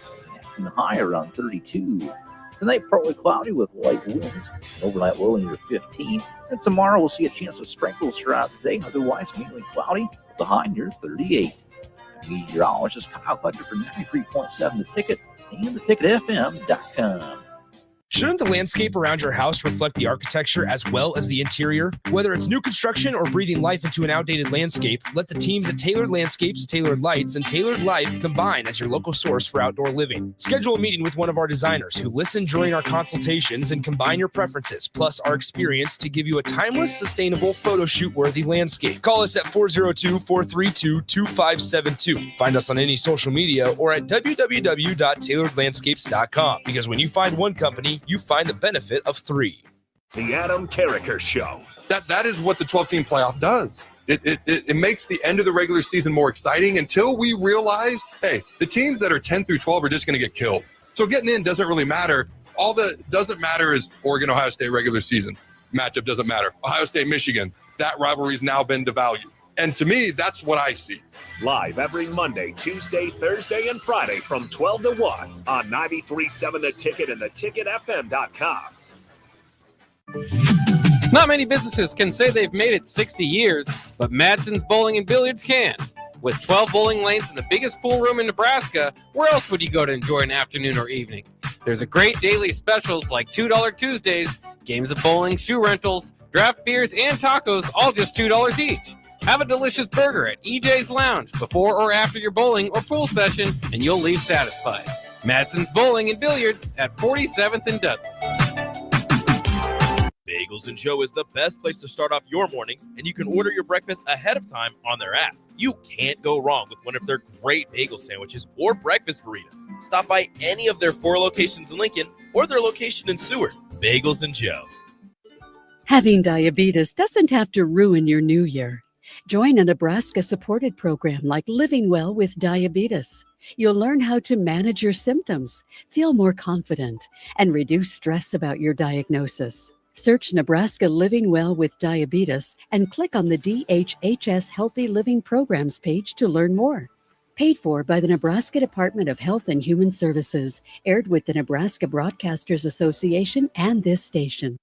and high around 32. Tonight, partly cloudy with light winds, overnight low near 15. And tomorrow, we'll see a chance of sprinkles throughout the day, otherwise mainly cloudy with a high near 38. Meteorologist Kyle Clutcher for 93.7 The Ticket and theticketfm.com. Shouldn't the landscape around your house reflect the architecture as well as the interior? Whether it's new construction or breathing life into an outdated landscape, let the teams at Tailored Landscapes, Tailored Lights, and Tailored Life combine as your local source for outdoor living. Schedule a meeting with one of our designers who listen during our consultations and combine your preferences, plus our experience to give you a timeless, sustainable, photo shoot-worthy landscape. Call us at 402-432-2572. Find us on any social media or at www.tailoredlandscapes.com, because when you find one company, you find the benefit of three. The Adam Carricker Show. That is what the 12-team playoff does. It makes the end of the regular season more exciting until we realize, hey, the teams that are 10 through 12 are just going to get killed. So getting in doesn't really matter. All that doesn't matter is Oregon-Ohio State regular season. Matchup doesn't matter. Ohio State-Michigan, that rivalry's now been devalued. And to me, that's what I see. Live every Monday, Tuesday, Thursday, and Friday from 12 to 1 on 93.7 The Ticket and theticketfm.com. Not many businesses can say they've made it 60 years, but Madsen's Bowling and Billiards can. With 12 bowling lanes and the biggest pool room in Nebraska, where else would you go to enjoy an afternoon or evening? There's a great daily specials like $2 Tuesdays, games of bowling, shoe rentals, draft beers, and tacos, all just $2 each. Have a delicious burger at EJ's Lounge before or after your bowling or pool session, and you'll leave satisfied. Madsen's Bowling and Billiards at 47th and Dudley. Bagels and Joe is the best place to start off your mornings, and you can order your breakfast ahead of time on their app. You can't go wrong with one of their great bagel sandwiches or breakfast burritos. Stop by any of their 4 locations in Lincoln or their location in Seward. Bagels and Joe. Having diabetes doesn't have to ruin your new year. Join a Nebraska-supported program like Living Well with Diabetes. You'll learn how to manage your symptoms, feel more confident, and reduce stress about your diagnosis. Search Nebraska Living Well with Diabetes and click on the DHHS Healthy Living Programs page to learn more. Paid for by the Nebraska Department of Health and Human Services, aired with the Nebraska Broadcasters Association and this station.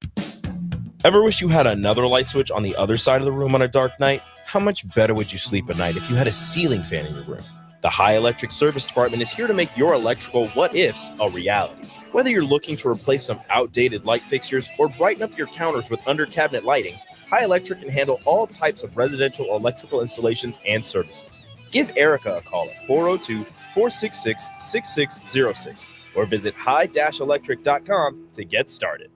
Ever wish you had another light switch on the other side of the room on a dark night? How much better would you sleep at night if you had a ceiling fan in your room? The High Electric Service Department is here to make your electrical what-ifs a reality. Whether you're looking to replace some outdated light fixtures or brighten up your counters with under-cabinet lighting, High Electric can handle all types of residential electrical installations and services. Give Erica a call at 402-466-6606 or visit high-electric.com to get started.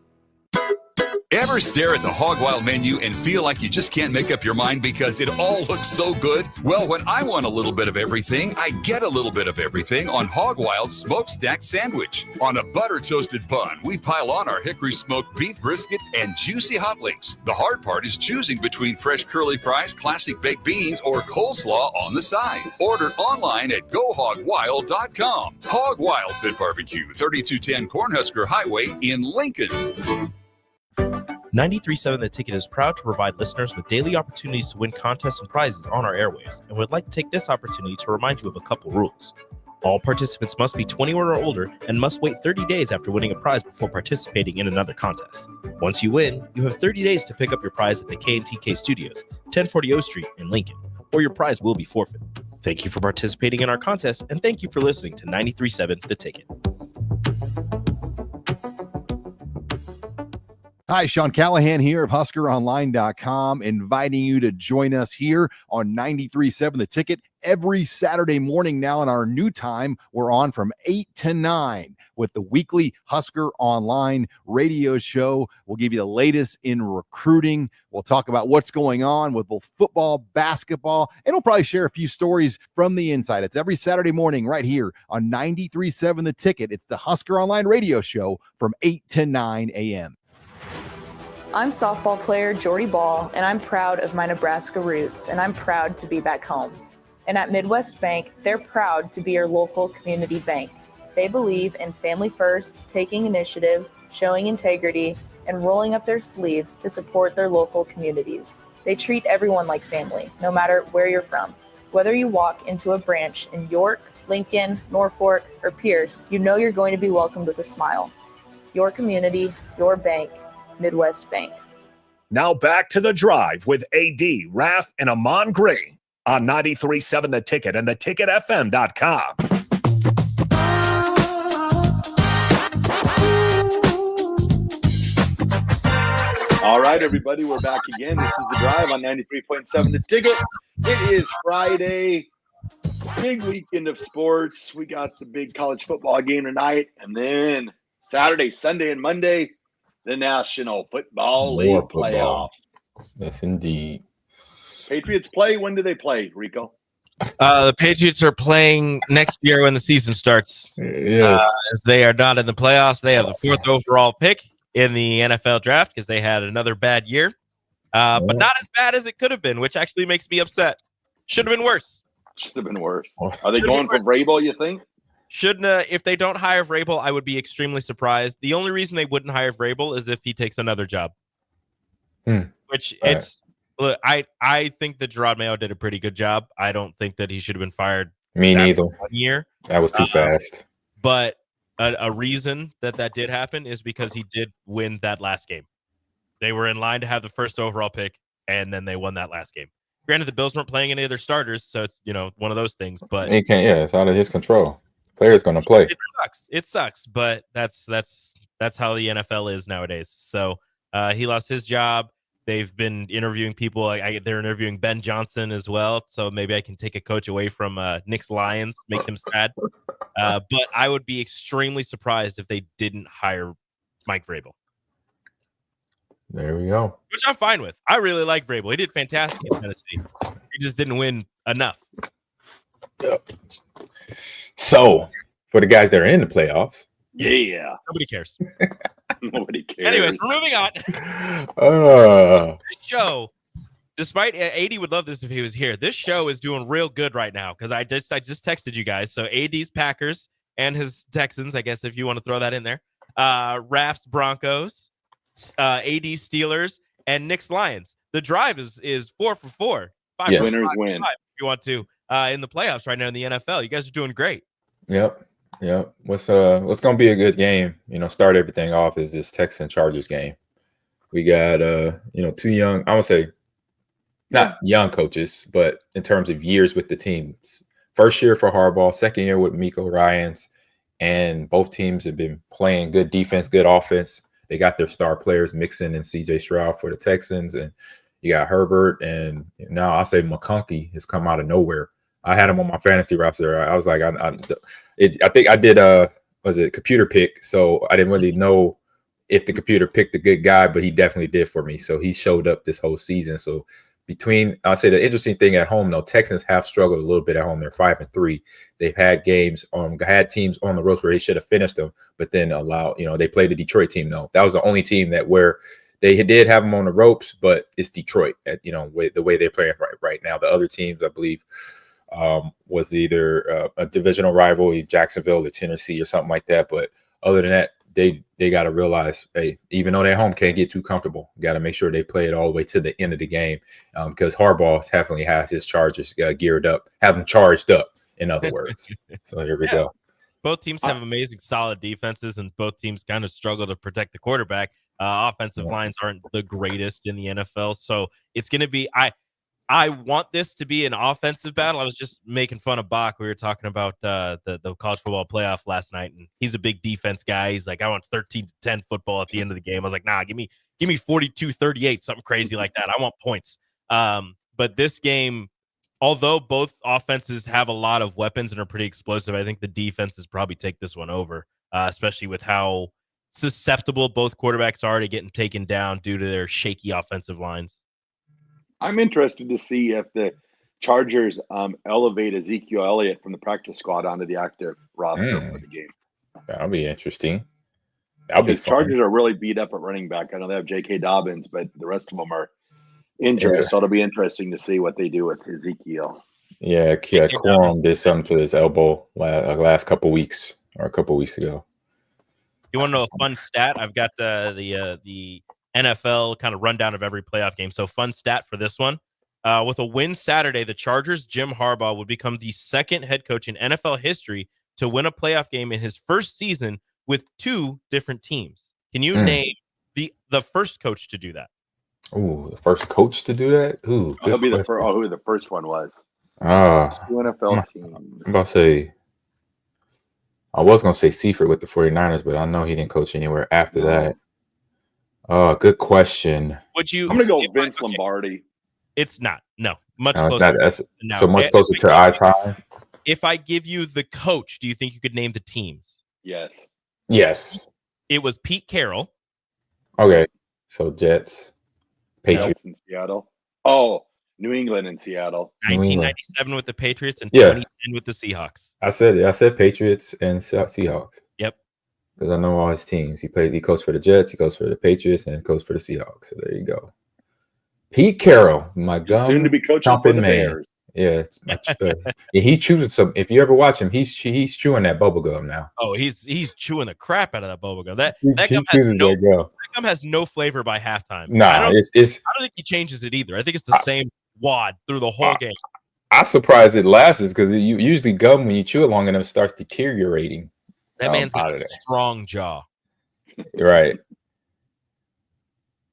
Ever stare at the Hog Wild menu and feel like you just can't make up your mind because it all looks so good? Well, when I want a little bit of everything, I get a little bit of everything on Hog Wild's Smokestack Sandwich. On a butter-toasted bun, we pile on our hickory smoked beef brisket and juicy hot links. The hard part is choosing between fresh curly fries, classic baked beans, or coleslaw on the side. Order online at GoHogWild.com. Hog Wild Pit Barbecue, 3210 Cornhusker Highway in Lincoln. 93.7 The Ticket is proud to provide listeners with daily opportunities to win contests and prizes on our airwaves, and would like to take this opportunity to remind you of a couple rules. All participants must be 21 or older and must wait 30 days after winning a prize before participating in another contest. Once you win, you have 30 days to pick up your prize at the K&TK Studios, 1040 O Street in Lincoln, or your prize will be forfeited. Thank you for participating in our contest, and thank you for listening to 93.7 The Ticket. Hi, Sean Callahan here of HuskerOnline.com, inviting you to join us here on 93.7 The Ticket every Saturday morning. Now in our new time, we're on from 8 to 9 with the weekly Husker Online radio show. We'll give you the latest in recruiting. We'll talk about what's going on with both football, basketball, and we'll probably share a few stories from the inside. It's every Saturday morning right here on 93.7 The Ticket. It's the Husker Online radio show from 8 to 9 a.m. I'm softball player Jordy Ball, and I'm proud of my Nebraska roots, and I'm proud to be back home. And at Midwest Bank, they're proud to be your local community bank. They believe in family first, taking initiative, showing integrity, and rolling up their sleeves to support their local communities. They treat everyone like family, no matter where you're from. Whether you walk into a branch in York, Lincoln, Norfolk, or Pierce, you know you're going to be welcomed with a smile. Your community, your bank, Midwest Bank. Now back to The Drive with AD, Raff, and Ahman Gray on 93.7 The Ticket and theticketfm.com. All right, everybody, we're back again. This is The Drive on 93.7 The Ticket. It is Friday, big weekend of sports. We got the big college football game tonight, and then Saturday, Sunday, and Monday, the National Football League playoffs. Yes, indeed. Patriots play. When do they play, Rico? The Patriots are playing next year when the season starts. Yes. As they are not in the playoffs, they have the 4th overall pick in the NFL draft because they had another bad year, but not as bad as it could have been, which actually makes me upset. Should have been worse. Should have been worse. Are they going for Vrabel, you think? Shouldn't if they don't hire Vrabel, I would be extremely surprised. The only reason they wouldn't hire Vrabel is if he takes another job. Which it's look, I think that Gerard Mayo did a pretty good job. I don't think that he should have been fired. Me neither. 1 year. That was too fast. But a reason that did happen is because he did win that last game. They were in line to have the 1st overall pick, and then they won that last game. Granted, the Bills weren't playing any of their starters, so it's one of those things. But he can't. Yeah, it's out of his control. Player's going to play. It sucks, but that's how the NFL is nowadays. So he lost his job. They've been interviewing people. They're interviewing Ben Johnson as well. So maybe I can take a coach away from Nick's Lions, make him sad. But I would be extremely surprised if they didn't hire Mike Vrabel. There we go. Which I'm fine with. I really like Vrabel. He did fantastic in Tennessee. He just didn't win enough. Yep. So, for the guys that are in the playoffs. Yeah. Nobody cares. Nobody cares. Anyways, we're moving on. This show, despite AD would love this if he was here, this show is doing real good right now because I just texted you guys. So AD's Packers and his Texans, I guess if you want to throw that in there. Raff's Broncos, AD's Steelers, and Nick's Lions. The Drive is 4 for 4. Winners win. If you want to in the playoffs right now in the NFL. You guys are doing great. Yep. What's gonna be a good game? Start everything off is this Texan Chargers game. We got two young, I would say not young coaches, but in terms of years with the teams. First year for Harbaugh, second year with Miko Ryans, and both teams have been playing good defense, good offense. They got their star players, Mixon and CJ Stroud for the Texans, and you got Herbert, and now I'll say McConkey has come out of nowhere. I had him on my fantasy roster. I was like, I think I did was it computer pick, so I didn't really know if the computer picked a good guy, but he definitely did for me. So he showed up this whole season. So I'll say the interesting thing at home though, Texans have struggled a little bit at home. They're 5-3. They've had teams on the road where they should have finished them, but then they played the Detroit team though. That was the only team where they did have them on the ropes, but it's Detroit the way they're playing right now. The other teams, I believe, was either a divisional rival, Jacksonville or Tennessee or something like that. But other than that, they got to realize, hey, even though they're home, can't get too comfortable. Got to make sure they play it all the way to the end of the game because Harbaugh definitely has his Chargers geared up, have them charged up, in other words. So here we go. Both teams have amazing, solid defenses, and both teams kind of struggle to protect the quarterback. Offensive lines aren't the greatest in the NFL, so it's going to be I want this to be an offensive battle. I was just making fun of Bach. We were talking about the college football playoff last night, and he's a big defense guy. He's like, I want 13-10 football at the end of the game. I was like, nah, give me 42-38, something crazy like that. I want points. But this game, although both offenses have a lot of weapons and are pretty explosive, I think the defenses probably take this one over, especially with how susceptible both quarterbacks are to getting taken down due to their shaky offensive lines. I'm interested to see if the Chargers elevate Ezekiel Elliott from the practice squad onto the active roster for the game. That'll be interesting. The Chargers are really beat up at running back. I know they have J.K. Dobbins, but the rest of them are injured. So it'll be interesting to see what they do with Ezekiel. Yeah, Quorum did something to his elbow last couple weeks. or a couple weeks ago. You want to know a fun stat? I've got the NFL kind of rundown of every playoff game. So fun stat for this one. With a win Saturday, the Chargers' Jim Harbaugh would become the second head coach in NFL history to win a playoff game in his first season with 2 different teams. Can you name the first coach to do that? Ooh, the first coach to do that? Ooh, He'll be the first. Oh, who the first one was? 2 NFL teams. I'm about to say, I was going to say Seifert with the 49ers, but I know he didn't coach anywhere after that. Oh, good question. Would you? I'm going to go Vince Lombardi. It's not. No, much No, closer. so much closer to our time. If I give you the coach, do you think you could name the teams? Yes. Yes. It was Pete Carroll. Okay. So Jets, Patriots in Seattle. Oh, New England and Seattle. 1997 with the Patriots and Yeah. 2010 with the Seahawks. I said Patriots and Seahawks. Yep. Because I know all his teams. He coached for the Jets, he coached for the Patriots, and he coached for the Seahawks. So there you go. Pete Carroll, my gum soon to be coaching for the Bears. Yeah, he chooses some. If you ever watch him, he's chewing that bubble gum now. Oh, he's chewing the crap out of that bubble gum. That He gum chooses that gum. that gum has no flavor by halftime. Nah, I don't it's. I don't think he changes it either. I think it's the same wad through the whole game. I'm surprised it lasts because you usually gum when you chew it long enough, it starts deteriorating. That man's got a strong jaw. Right.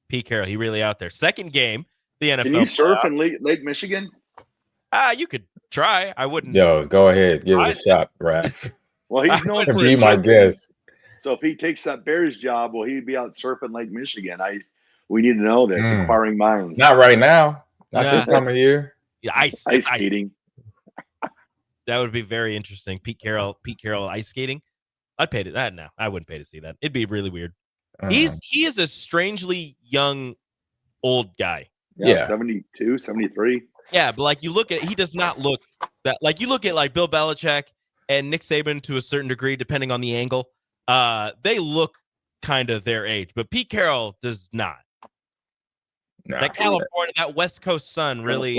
Pete Carroll, he really out there. Second game, the NFL. Can you surf in Lake Michigan? You could try. I wouldn't. Yo, go ahead, give it a shot, Raff. Well, he's known for be my surfing. guest. So if he takes that Bears job, will he be out surfing Lake Michigan? We need to know this. Inquiring minds. Not right now. Not this time of year. Yeah, ice skating. That would be very interesting. Pete Carroll ice skating. I'd pay to that. No, I wouldn't pay to see that. It'd be really weird. He is a strangely young, old guy. Yeah, 72, 73. Yeah, but like you look at, he does not look that. Like you look at like Bill Belichick and Nick Saban to a certain degree, depending on the angle. They look kind of their age, but Pete Carroll does not. That California, that West Coast sun really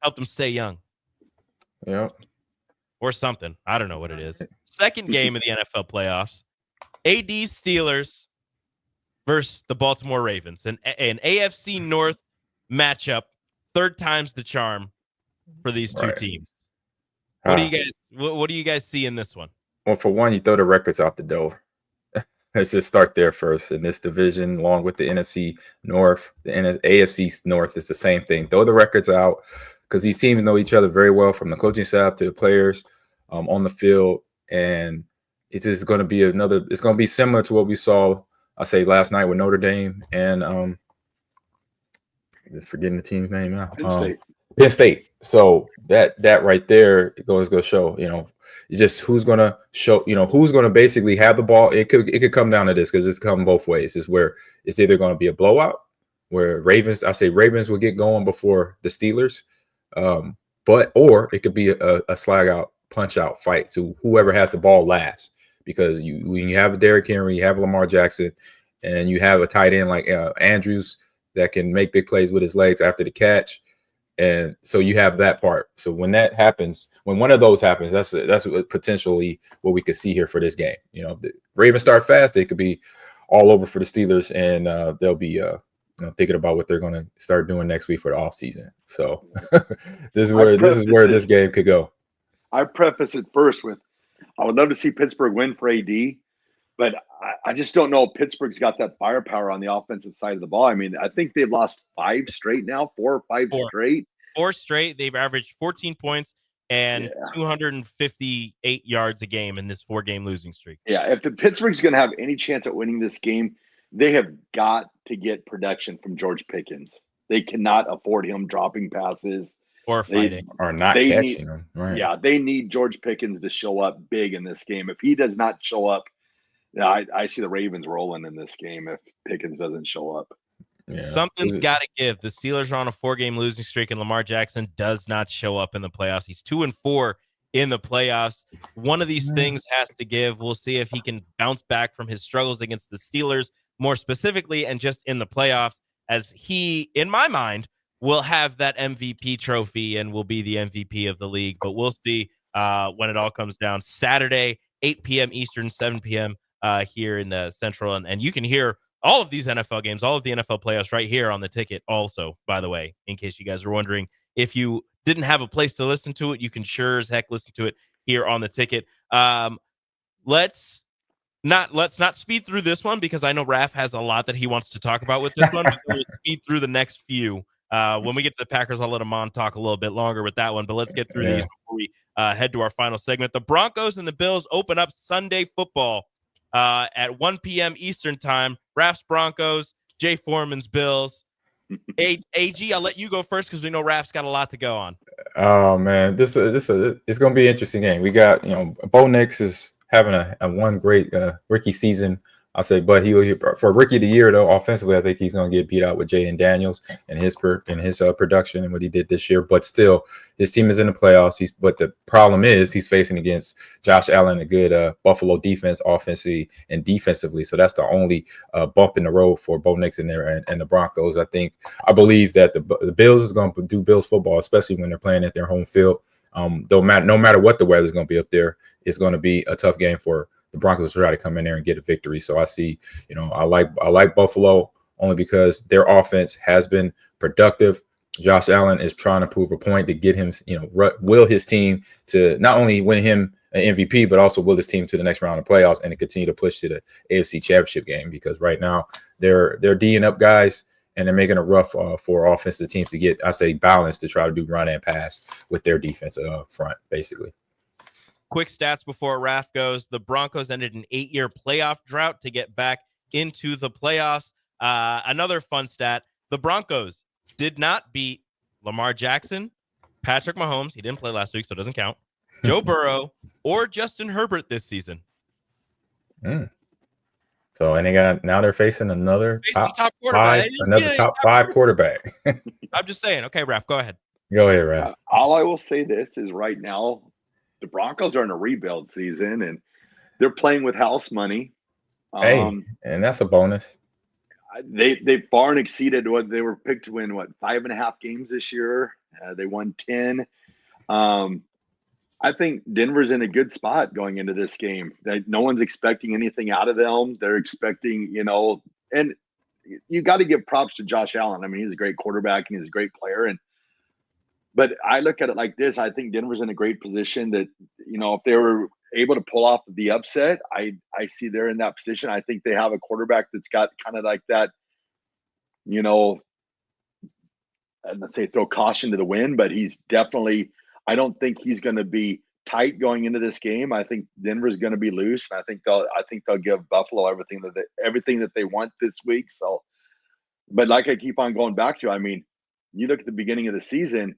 helped him stay young. Yeah. Or something. I don't know what it is. Second game of the NFL playoffs. AD Steelers versus the Baltimore Ravens. An AFC North matchup. Third time's the charm for these two teams. What do you guys see in this one? Well, for one, you throw the records out the door. Let's just start there first. In this division, along with the NFC North, the AFC North is the same thing. Throw the records out because these teams know each other very well, from the coaching staff to the players on the field, and it's just going to be it's going to be similar to what we saw, I say, last night with Notre Dame and forgetting the team's name now. Penn State. So that right there goes to show, it's just who's going to show, who's going to basically have the ball. It could come down to this because it's come both ways. Is where it's either going to be a blowout where Ravens will get going before the Steelers, or it could be a slag out, punch out fight to whoever has the ball last. Because when you have a Derrick Henry, you have Lamar Jackson, and you have a tight end like Andrews that can make big plays with his legs after the catch. And so you have that part. So when that happens, when one of those happens, that's potentially what we could see here for this game. If the Ravens start fast, they could be all over for the Steelers, and they'll be thinking about what they're going to start doing next week for the offseason. So this is where this game could go. I preface it first with, I would love to see Pittsburgh win for AD, but I just don't know if Pittsburgh's got that firepower on the offensive side of the ball. I mean, I think they've lost 5 straight now, 4 or 5 straight. 4 straight. They've averaged 14 points and 258 yards a game in this 4-game losing streak. Yeah, if the Pittsburgh's going to have any chance at winning this game, they have got to get production from George Pickens. They cannot afford him dropping passes. Or fighting. Or not catching them. Right. Yeah, they need George Pickens to show up big in this game. If he does not show up, I see the Ravens rolling in this game if Pickens doesn't show up. Yeah. Something's got to give. The Steelers are on a 4-game losing streak, and Lamar Jackson does not show up in the playoffs. He's 2-4 in the playoffs. One of these things has to give. We'll see if he can bounce back from his struggles against the Steelers, more specifically, and just in the playoffs, as he, in my mind, will have that MVP trophy and will be the MVP of the league. But we'll see when it all comes down. Saturday, 8 p.m. Eastern, 7 p.m. Here in the Central. And you can hear all of these NFL games, all of the NFL playoffs right here on the ticket also, by the way, in case you guys are wondering. If you didn't have a place to listen to it, you can sure as heck listen to it here on the ticket. Let's not speed through this one because I know Raff has a lot that he wants to talk about with this one. But we'll speed through the next few. When we get to the Packers, I'll let Ahman talk a little bit longer with that one. But let's get through these before we head to our final segment. The Broncos and the Bills open up Sunday football at 1 p.m. Eastern time. Raff's Broncos, Jay Foreman's Bills. AG, I'll let you go first because we know Raff's got a lot to go on. Oh man, it's going to be an interesting game. We got Bo Nix is having a one great rookie season. I'll say, but for rookie of the year though, offensively, I think he's going to get beat out with Jaden Daniels and his production and what he did this year. But still, his team is in the playoffs. But the problem is he's facing against Josh Allen, a good Buffalo defense, offensively and defensively. So that's the only bump in the road for Bo Nix in there and the Broncos. I believe that the Bills is going to do Bills football, especially when they're playing at their home field. No matter what the weather is going to be up there, it's going to be a tough game for the Broncos try to come in there and get a victory. So I see, I like Buffalo only because their offense has been productive. Josh Allen is trying to prove a point to get him, will his team to not only win him an MVP, but also will his team to the next round of playoffs and to continue to push to the AFC Championship game. Because right now they're D'ing up guys and they're making it rough for offensive teams to get, I say, balance to try to do run and pass with their defense front, basically. Quick stats before Raff goes. The Broncos ended an 8-year playoff drought to get back into the playoffs. Another fun stat, the Broncos did not beat Lamar Jackson, Patrick Mahomes, he didn't play last week, so it doesn't count, Joe Burrow, or Justin Herbert this season. So, and now they're facing another top quarterback. Top five quarterback. I'm just saying. Okay, Raff, go ahead. Go ahead, Raff. All I will say this is right now, the Broncos are in a rebuild season, and they're playing with house money. And that's a bonus. They far and exceeded what they were picked to win. 5.5 games this year? They won 10. I think Denver's in a good spot going into this game. No one's expecting anything out of them. They're expecting, and you got to give props to Josh Allen. I mean, he's a great quarterback and he's a great player. But I look at it like this. I think Denver's in a great position that, if they were able to pull off the upset, I see they're in that position. I think they have a quarterback that's got kind of like that, let's say throw caution to the wind, but he's definitely, I don't think he's going to be tight going into this game. I think Denver's going to be loose. And I think they'll give Buffalo everything that they want this week. So, but like I keep on going back to, I mean, you look at the beginning of the season,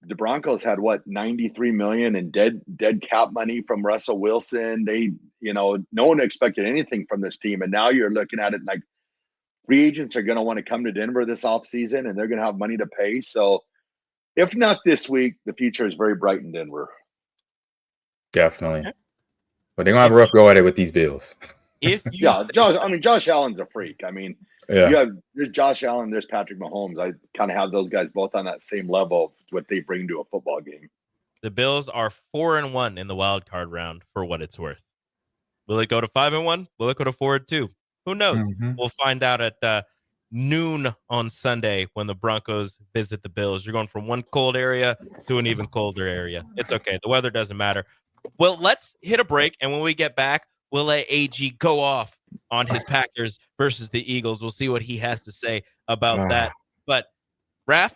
the Broncos had $93 million in dead cap money from Russell Wilson. They, no one expected anything from this team. And now you're looking at it like free agents are going to want to come to Denver this offseason and they're going to have money to pay. So if not this week, the future is very bright in Denver. Definitely. But they're going to have a rough go at it with these Bills. Josh Allen's a freak. I mean, there's Josh Allen, there's Patrick Mahomes. I kind of have those guys both on that same level of what they bring to a football game. The Bills are 4-1 in the wild card round for what it's worth. Will it go to 5-1? Will it go to 4-2? Who knows? We'll find out at noon on Sunday when the Broncos visit the Bills. You're going from one cold area to an even colder area. It's okay. The weather doesn't matter. Well, let's hit a break, and when we get back, we'll let AG go off on his Packers versus the Eagles. We'll see what he has to say about that. But, Raff,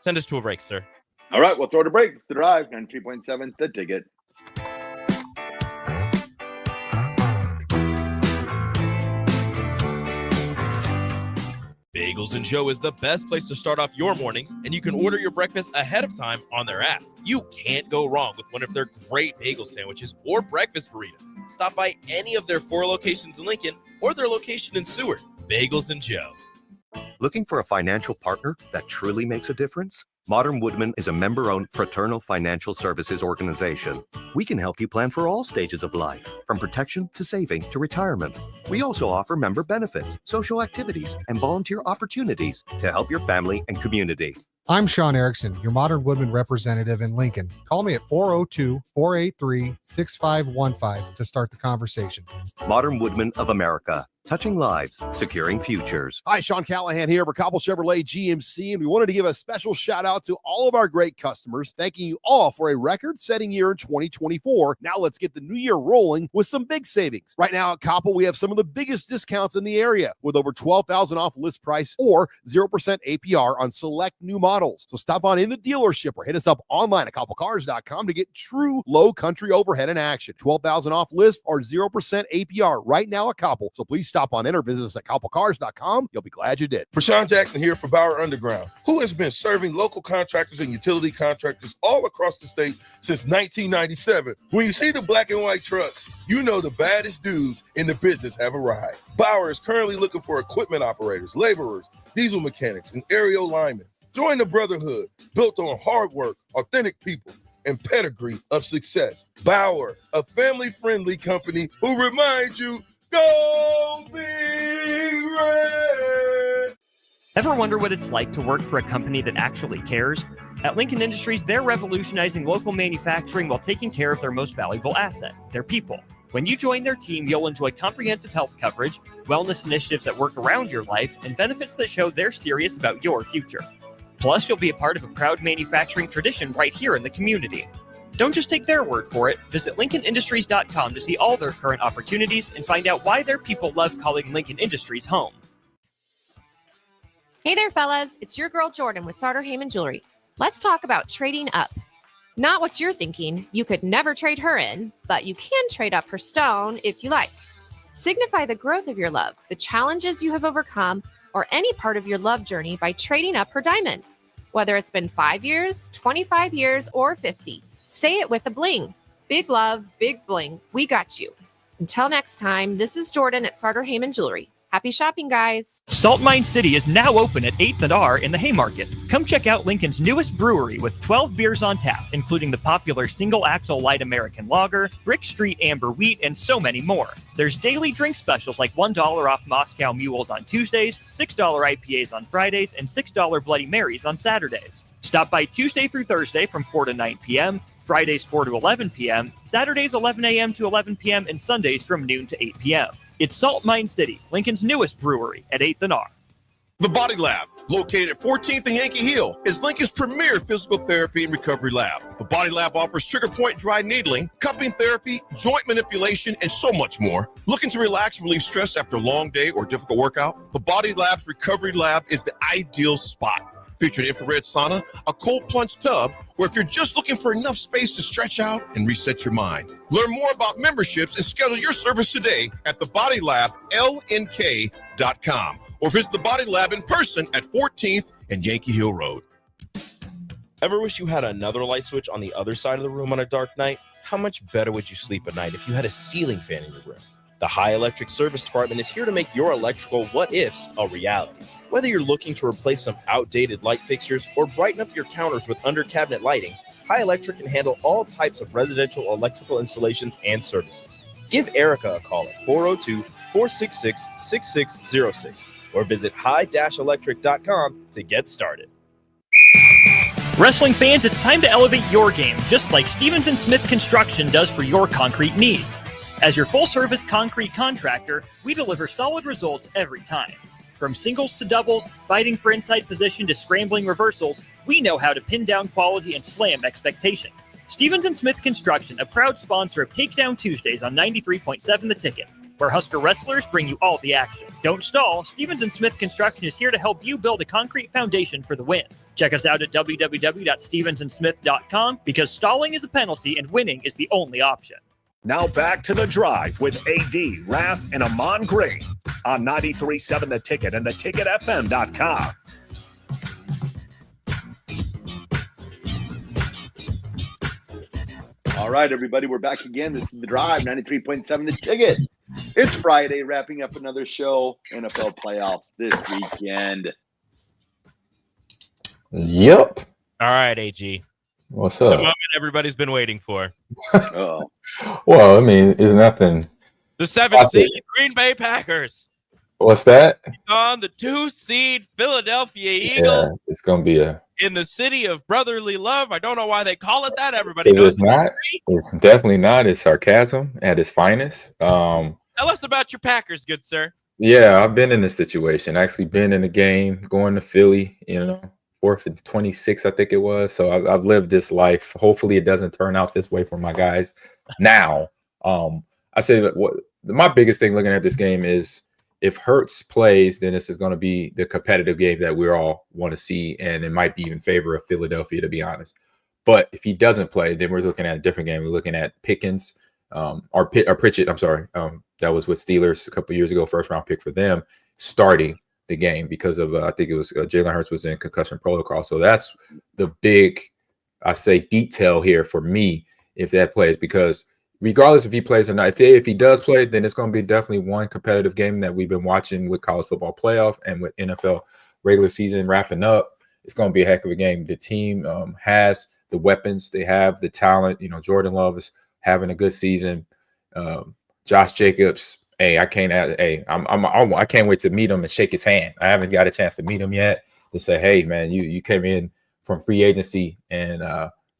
send us to a break, sir. All right, we'll throw the break. It's the Drive, 93.7, The Ticket. Bagels and Joe is the best place to start off your mornings, and you can order your breakfast ahead of time on their app. You can't go wrong with one of their great bagel sandwiches or breakfast burritos. Stop by any of their 4 locations in Lincoln or their location in Seward. Bagels and Joe. Looking for a financial partner that truly makes a difference? Modern Woodman is a member-owned fraternal financial services organization. We can help you plan for all stages of life, from protection to saving to retirement. We also offer member benefits, social activities, and volunteer opportunities to help your family and community. I'm Sean Erickson, your Modern Woodman representative in Lincoln. Call me at 402-483-6515 to start the conversation. Modern Woodmen of America, touching lives, securing futures. Hi, Sean Callahan here for Cobble Chevrolet GMC, and we wanted to give a special shout out to all of our great customers, thanking you all for a record-setting year in 2024. Now let's get the new year rolling with some big savings. Right now at Cobble, we have some of the biggest discounts in the area with over $12,000 off list price or 0% APR on select new models. So stop on in the dealership or hit us up online at cobblecars.com to get true low country overhead in action. $12,000 off list or 0% APR right now at Cobble. So please stop on in or visit us at cobblecars.com. You'll be glad you did. Rashawn Jackson here for Bauer Underground, who has been serving local contractors and utility contractors all across the state since 1997. When you see the black and white trucks, you know the baddest dudes in the business have arrived. Bauer is currently looking for equipment operators, laborers, diesel mechanics, and aerial linemen. Join the brotherhood built on hard work, authentic people, and pedigree of success. Bauer, a family-friendly company who reminds you, go Big Red! Ever wonder what it's like to work for a company that actually cares? At Lincoln Industries, they're revolutionizing local manufacturing while taking care of their most valuable asset, their people. When you join their team, you'll enjoy comprehensive health coverage, wellness initiatives that work around your life, and benefits that show they're serious about your future. Plus, you'll be a part of a proud manufacturing tradition right here in the community. Don't just take their word for it. Visit LincolnIndustries.com to see all their current opportunities and find out why their people love calling Lincoln Industries home. Hey there, fellas. It's your girl Jordan with Sartor Heyman Jewelry. Let's talk about trading up. Not what you're thinking. You could never trade her in, but you can trade up her stone if you like. Signify the growth of your love, the challenges you have overcome, or any part of your love journey by trading up her diamond. Whether it's been 5 years, 25 years, or 50, say it with a bling. Big love, big bling. We got you. Until next time, this is Jordan at Sartor Heyman Jewelry. Happy shopping, guys. Salt Mine City is now open at 8th and R in the Haymarket. Come check out Lincoln's newest brewery with 12 beers on tap, including the popular Single Axle Light American Lager, Brick Street Amber Wheat, and so many more. There's daily drink specials like $1 off Moscow Mules on Tuesdays, $6 IPAs on Fridays, and $6 Bloody Marys on Saturdays. Stop by Tuesday through Thursday from 4 to 9 p.m., Fridays 4 to 11 p.m., Saturdays 11 a.m. to 11 p.m., and Sundays from noon to 8 p.m. It's Salt Mine City, Lincoln's newest brewery at 8th and R. The Body Lab, located at 14th and Yankee Hill, is Lincoln's premier physical therapy and recovery lab. The Body Lab offers trigger point dry needling, cupping therapy, joint manipulation, and so much more. Looking to relax and relieve stress after a long day or difficult workout? The Body Lab's recovery lab is the ideal spot. Featuring infrared sauna, a cold plunge tub, or if you're just looking for enough space to stretch out and reset your mind. Learn more about memberships and schedule your service today at thebodylab.lnk.com or visit the Body Lab in person at 14th and Yankee Hill Road. Ever wish you had another light switch on the other side of the room on a dark night? How much better would you sleep at night if you had a ceiling fan in your room? The High Electric Service Department is here to make your electrical what-ifs a reality. Whether you're looking to replace some outdated light fixtures or brighten up your counters with under-cabinet lighting, High Electric can handle all types of residential electrical installations and services. Give Erica a call at 402-466-6606 or visit high-electric.com to get started. Wrestling fans, it's time to elevate your game, just like Stevens & Smith Construction does for your concrete needs. As your full-service concrete contractor, we deliver solid results every time. From singles to doubles, fighting for inside position to scrambling reversals, we know how to pin down quality and slam expectations. Stevens & Smith Construction, a proud sponsor of Takedown Tuesdays on 93.7 The Ticket, where Husker wrestlers bring you all the action. Don't stall, Stevens & Smith Construction is here to help you build a concrete foundation for the win. Check us out at www.stevensandsmith.com because stalling is a penalty and winning is the only option. Now back to The Drive with AD, Raff, and Ahman Green on 93.7 The Ticket and theticketfm.com. All right, everybody, we're back again. This is The Drive, 93.7 The Ticket. It's Friday, wrapping up another show, NFL playoffs this weekend. Yep. All right, AG. What's The up? moment everybody's been waiting for. Well, I mean, it's nothing. The 7th seed Green Bay Packers. What's that? On the 2-seed Philadelphia Yeah, Eagles it's gonna be in the city of brotherly love. I don't know why they call it that. Everybody because knows it's not. It's definitely not. It's sarcasm at its finest. Tell us about your Packers, good sir. Yeah, I've been in this situation. Actually, been in a game going to Philly. 4th and 26, I think it was. So I've lived this life. Hopefully, it doesn't turn out this way for my guys. Now, I say that my biggest thing looking at this game is if Hurts plays, then this is going to be the competitive game that we all want to see, and it might be in favor of Philadelphia, to be honest. But if he doesn't play, then we're looking at a different game. We're looking at Pickens, or Pritchett. I'm sorry, that was with Steelers a couple years ago, first round pick for them, starting the game because of I think it was Jalen Hurts was in concussion protocol. So that's the big, I say, detail here for me if that plays, because regardless if he plays or not, if he does play, then it's going to be definitely one competitive game that we've been watching with college football playoff and with NFL regular season wrapping up. It's going to be a heck of a game. The team has the weapons, they have the talent. Jordan Love is having a good season. Josh Jacobs, I can't wait to meet him and shake his hand. I haven't got a chance to meet him yet to say, hey man, you came in from free agency and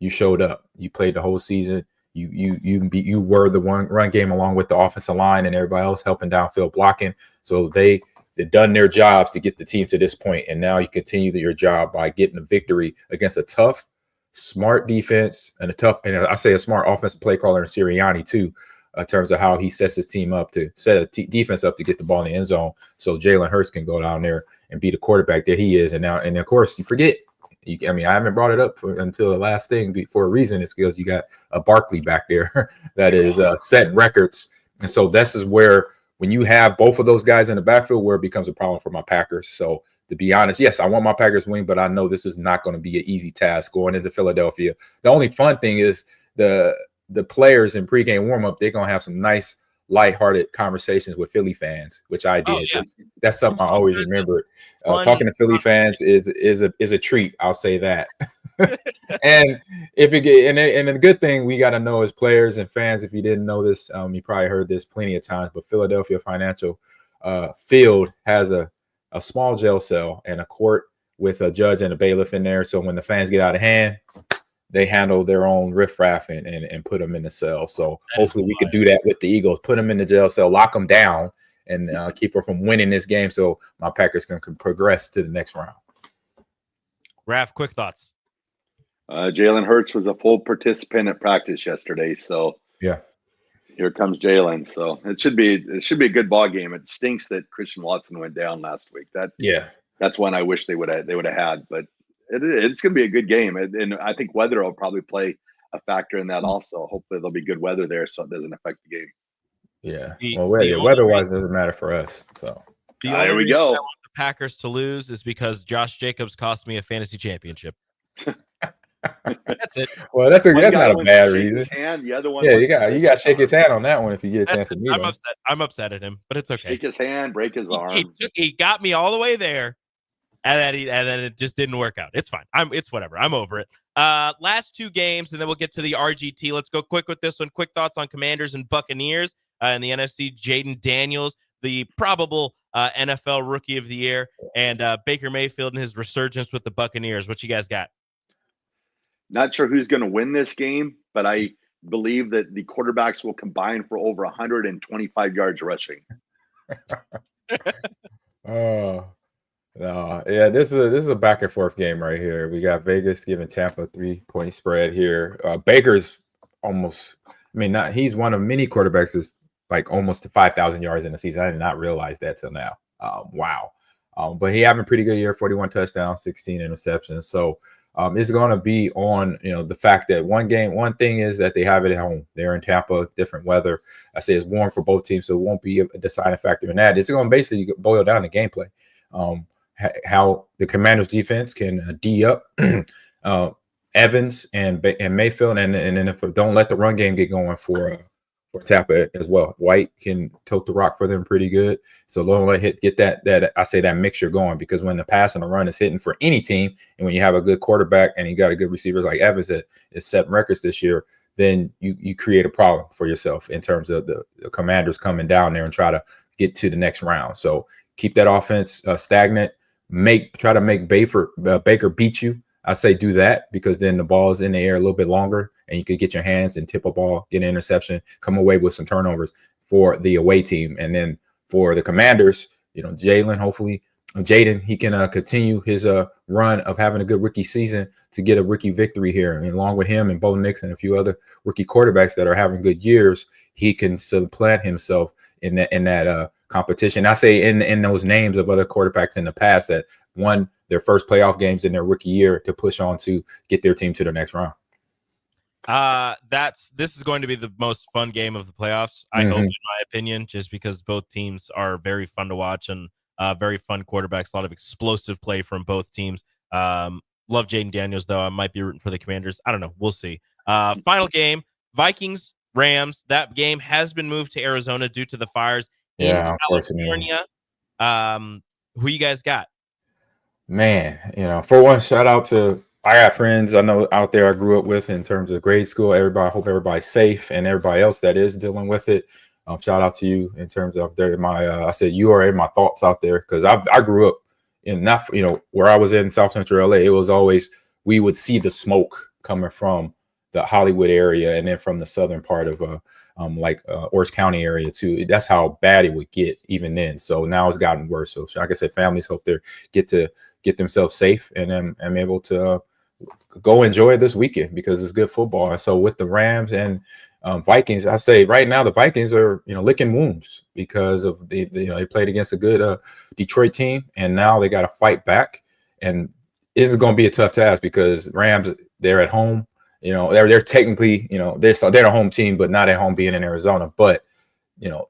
you showed up. You played the whole season. You were the one run game along with the offensive line and everybody else helping downfield blocking. So they've done their jobs to get the team to this point, and now you continue your job by getting a victory against a tough, smart defense and I say a smart offensive play caller in Sirianni too, in terms of how he sets his team up to set a defense up to get the ball in the end zone, so Jalen Hurts can go down there and be the quarterback that he is. And of course you forget. I haven't brought it up until the last thing for a reason. It's because you got a Barkley back there that is setting records. And so this is where, when you have both of those guys in the backfield, where it becomes a problem for my Packers. So to be honest, yes, I want my Packers to win, but I know this is not going to be an easy task going into Philadelphia. The only fun thing is the players in pregame warmup, they're going to have some nice, lighthearted conversations with Philly fans, which I did. Yeah. That's something I always remember. Talking to Philly fans is a treat. I'll say that. And and the good thing we got to know as players and fans, if you didn't know this, you probably heard this plenty of times, but Philadelphia Financial Field has a small jail cell and a court with a judge and a bailiff in there. So when the fans get out of hand, they handle their own riffraff and put them in the cell. So hopefully we could do that with the Eagles, put them in the jail cell, lock them down, and keep her from winning this game so my Packers can progress to the next round. Raff, quick thoughts. Jalen Hurts was a full participant at practice yesterday. So yeah, here comes Jalen. So it should be a good ball game. It stinks that Christian Watson went down last week. That's one I wish they would have had, but it's going to be a good game. And I think weather will probably play a factor in that also. Hopefully there'll be good weather there so it doesn't affect the game. Yeah. Weather-wise doesn't matter for us. So there we go. I want the Packers to lose is because Josh Jacobs cost me a fantasy championship. That's it. Well, that's not a bad reason. The other one, you got to shake his hand on that one if you get a chance to meet him. I'm upset at him, but it's okay. Shake his hand, break his arm. He got me all the way there, and then it just didn't work out. It's fine. It's whatever. I'm over it. Last two games, and then we'll get to the RGT. Let's go quick with this one. Quick thoughts on Commanders and Buccaneers in the NFC. Jaden Daniels, the probable NFL Rookie of the Year, and Baker Mayfield and his resurgence with the Buccaneers. What you guys got? Not sure who's going to win this game, but I believe that the quarterbacks will combine for over 125 yards rushing. Oh, no. Yeah, this is a back and forth game right here. We got Vegas giving Tampa 3-point spread here. Baker's almost, he's one of many quarterbacks that's like almost to 5,000 yards in the season. I did not realize that till now. Wow. But he having a pretty good year, 41 touchdowns, 16 interceptions. So it's going to be on, the fact that one thing is that they have it at home. They're in Tampa, different weather. I say it's warm for both teams, so it won't be a deciding factor in that. It's going to basically boil down to gameplay. How the Commanders defense can D up Evans and Mayfield, and then if don't let the run game get going for Tampa as well. White can tote the rock for them pretty good. So don't let get that mixture going, because when the pass and the run is hitting for any team, and when you have a good quarterback and you got a good receiver like Evans that is setting records this year, then you create a problem for yourself in terms of the Commanders coming down there and try to get to the next round. So keep that offense stagnant. Try to make Baker beat you. I say do that, because then the ball is in the air a little bit longer, and you could get your hands and tip a ball, get an interception, come away with some turnovers for the away team. And then for the Commanders, Jaden, he can continue his run of having a good rookie season to get a rookie victory here. And along with him and Bo Nix and a few other rookie quarterbacks that are having good years, he can supplant himself in that competition. I say in those names of other quarterbacks in the past that won their first playoff games in their rookie year to push on to get their team to the next round. This is going to be the most fun game of the playoffs, I hope, in my opinion, just because both teams are very fun to watch and very fun quarterbacks, a lot of explosive play from both teams. Love Jaden Daniels, though. I might be rooting for the Commanders. I don't know. We'll see. Final game, Vikings, Rams. That game has been moved to Arizona due to the fires in California. Who you guys got? Man, for one, shout out to, I got friends I know out there I grew up with in terms of grade school. I hope everybody's safe, and everybody else that is dealing with it. Shout out to you in terms of I said you are in my thoughts out there, because I grew up in where I was in South Central LA. It was always, we would see the smoke coming from the Hollywood area and then from the southern part of Orange County area too. That's how bad it would get even then. So now it's gotten worse. So like I said, families hope they get themselves safe and I'm able to go enjoy this weekend, because it's good football. And so with the Rams and Vikings, I say right now the Vikings are licking wounds because of they played against a good Detroit team, and now they got to fight back. And this is going to be a tough task because Rams, they're at home. They're technically they're a home team, but not at home being in Arizona. But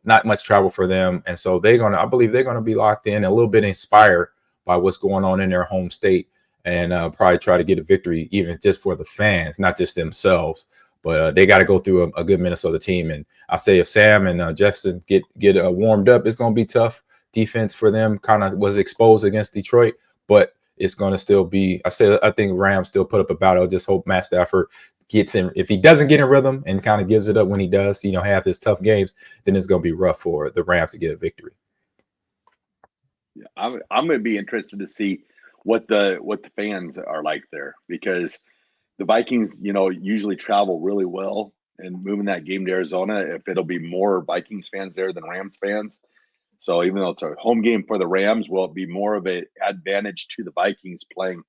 not much travel for them, and so I believe they're going to be locked in, a little bit inspired by what's going on in their home state, and probably try to get a victory, even just for the fans, not just themselves. But they got to go through a good Minnesota team. And I say if Sam and Justin get warmed up, it's going to be tough. Defense for them kind of was exposed against Detroit, but it's going to still be, I think Rams still put up a battle. Just hope Matt Stafford gets in. If he doesn't get in rhythm and kind of gives it up when he does, have his tough games, then it's going to be rough for the Rams to get a victory. Yeah, I'm going to be interested to see what the fans are like there, because the Vikings, usually travel really well, and moving that game to Arizona, if it'll be more Vikings fans there than Rams fans. So even though it's a home game for the Rams, will it be more of an advantage to the Vikings playing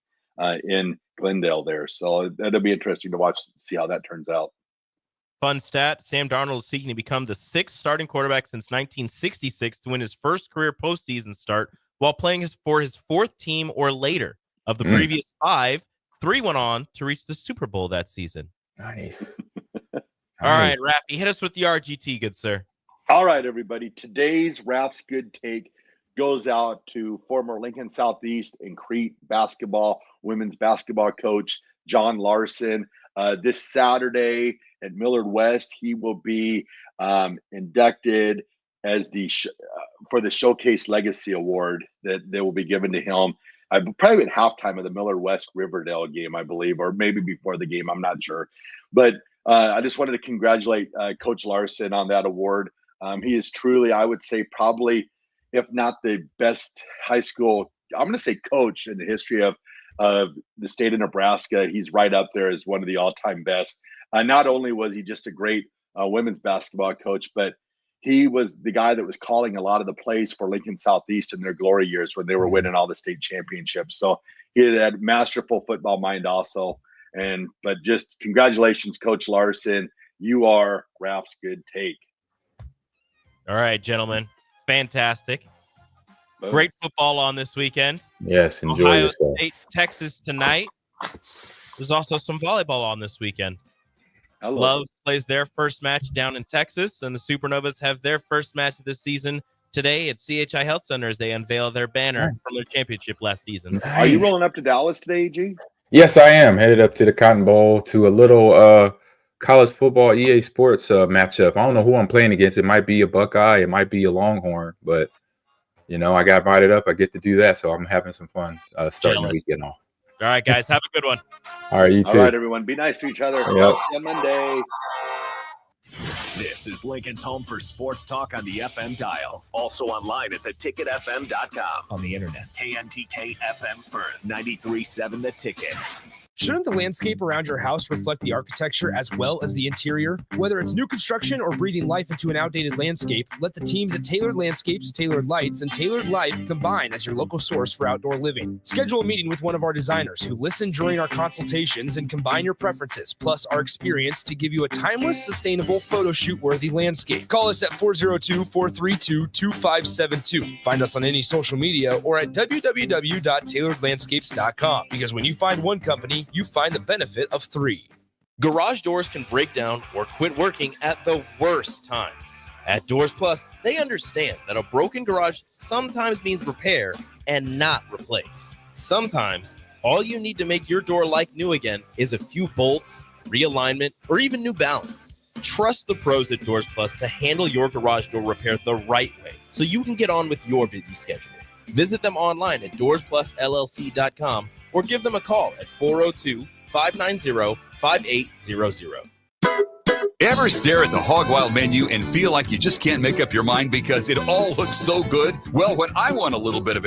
in Glendale there? So that'll be interesting to watch, see how that turns out. Fun stat, Sam Darnold is seeking to become the 6th starting quarterback since 1966 to win his first career postseason start while playing for his 4th team or later. Of the previous 5, 3 went on to reach the Super Bowl that season. Nice. All right, Raffy, hit us with the RGT, good sir. All right, everybody. Today's Raff's Good Take goes out to former Lincoln Southeast and Crete women's basketball coach John Larson. This Saturday at Millard West, he will be inducted as for the Showcase Legacy Award that they will be given to him. Probably at halftime of the Millard West Riverdale game, I believe, or maybe before the game. I'm not sure. But I just wanted to congratulate Coach Larson on that award. He is truly, I would say, probably, if not the best high school, I'm going to say coach in the history of the state of Nebraska. He's right up there as one of the all-time best. Not only was he just a great women's basketball coach, but he was the guy that was calling a lot of the plays for Lincoln Southeast in their glory years when they were winning all the state championships. So he had masterful football mind also. But just congratulations, Coach Larson. You are Raff's Good Take. All right, gentlemen. Fantastic. Great football on this weekend. Yes, enjoy Ohio yourself. State, Texas tonight. There's also some volleyball on this weekend. Love plays their first match down in Texas, and the Supernovas have their first match of this season today at CHI Health Center as they unveil their banner from their championship last season. Nice. Are you rolling up to Dallas today, G? Yes, I am headed up to the Cotton Bowl to a little college football EA Sports matchup. I don't know who I'm playing against. It might be a Buckeye, it might be a Longhorn, but I got invited up. I get to do that, so I'm having some fun starting the weekend off. All right, guys, have a good one. All right, you too. All right, everyone, be nice to each other. Yep. On Monday. This is Lincoln's home for sports talk on the FM dial. Also online at theticketfm.com. On the internet. KNTK FM Firth, 93.7 The Ticket. Shouldn't the landscape around your house reflect the architecture as well as the interior? Whether it's new construction or breathing life into an outdated landscape, let the teams at Tailored Landscapes, Tailored Lights, and Tailored Life combine as your local source for outdoor living. Schedule a meeting with one of our designers who listen during our consultations and combine your preferences, plus our experience to give you a timeless, sustainable, photo shoot-worthy landscape. Call us at 402-432-2572. Find us on any social media or at www.tailoredlandscapes.com, because when you find one company, you find the benefit of three. Garage doors can break down or quit working at the worst times. At Doors Plus, they understand that a broken garage sometimes means repair and not replace. Sometimes, all you need to make your door like new again is a few bolts, realignment, or even new balance. Trust the pros at Doors Plus to handle your garage door repair the right way so you can get on with your busy schedule. Visit them online at doorsplusllc.com or give them a call at 402-590-5800. Ever stare at the Hog Wild menu and feel like you just can't make up your mind because it all looks so good? Well, when I want a little bit of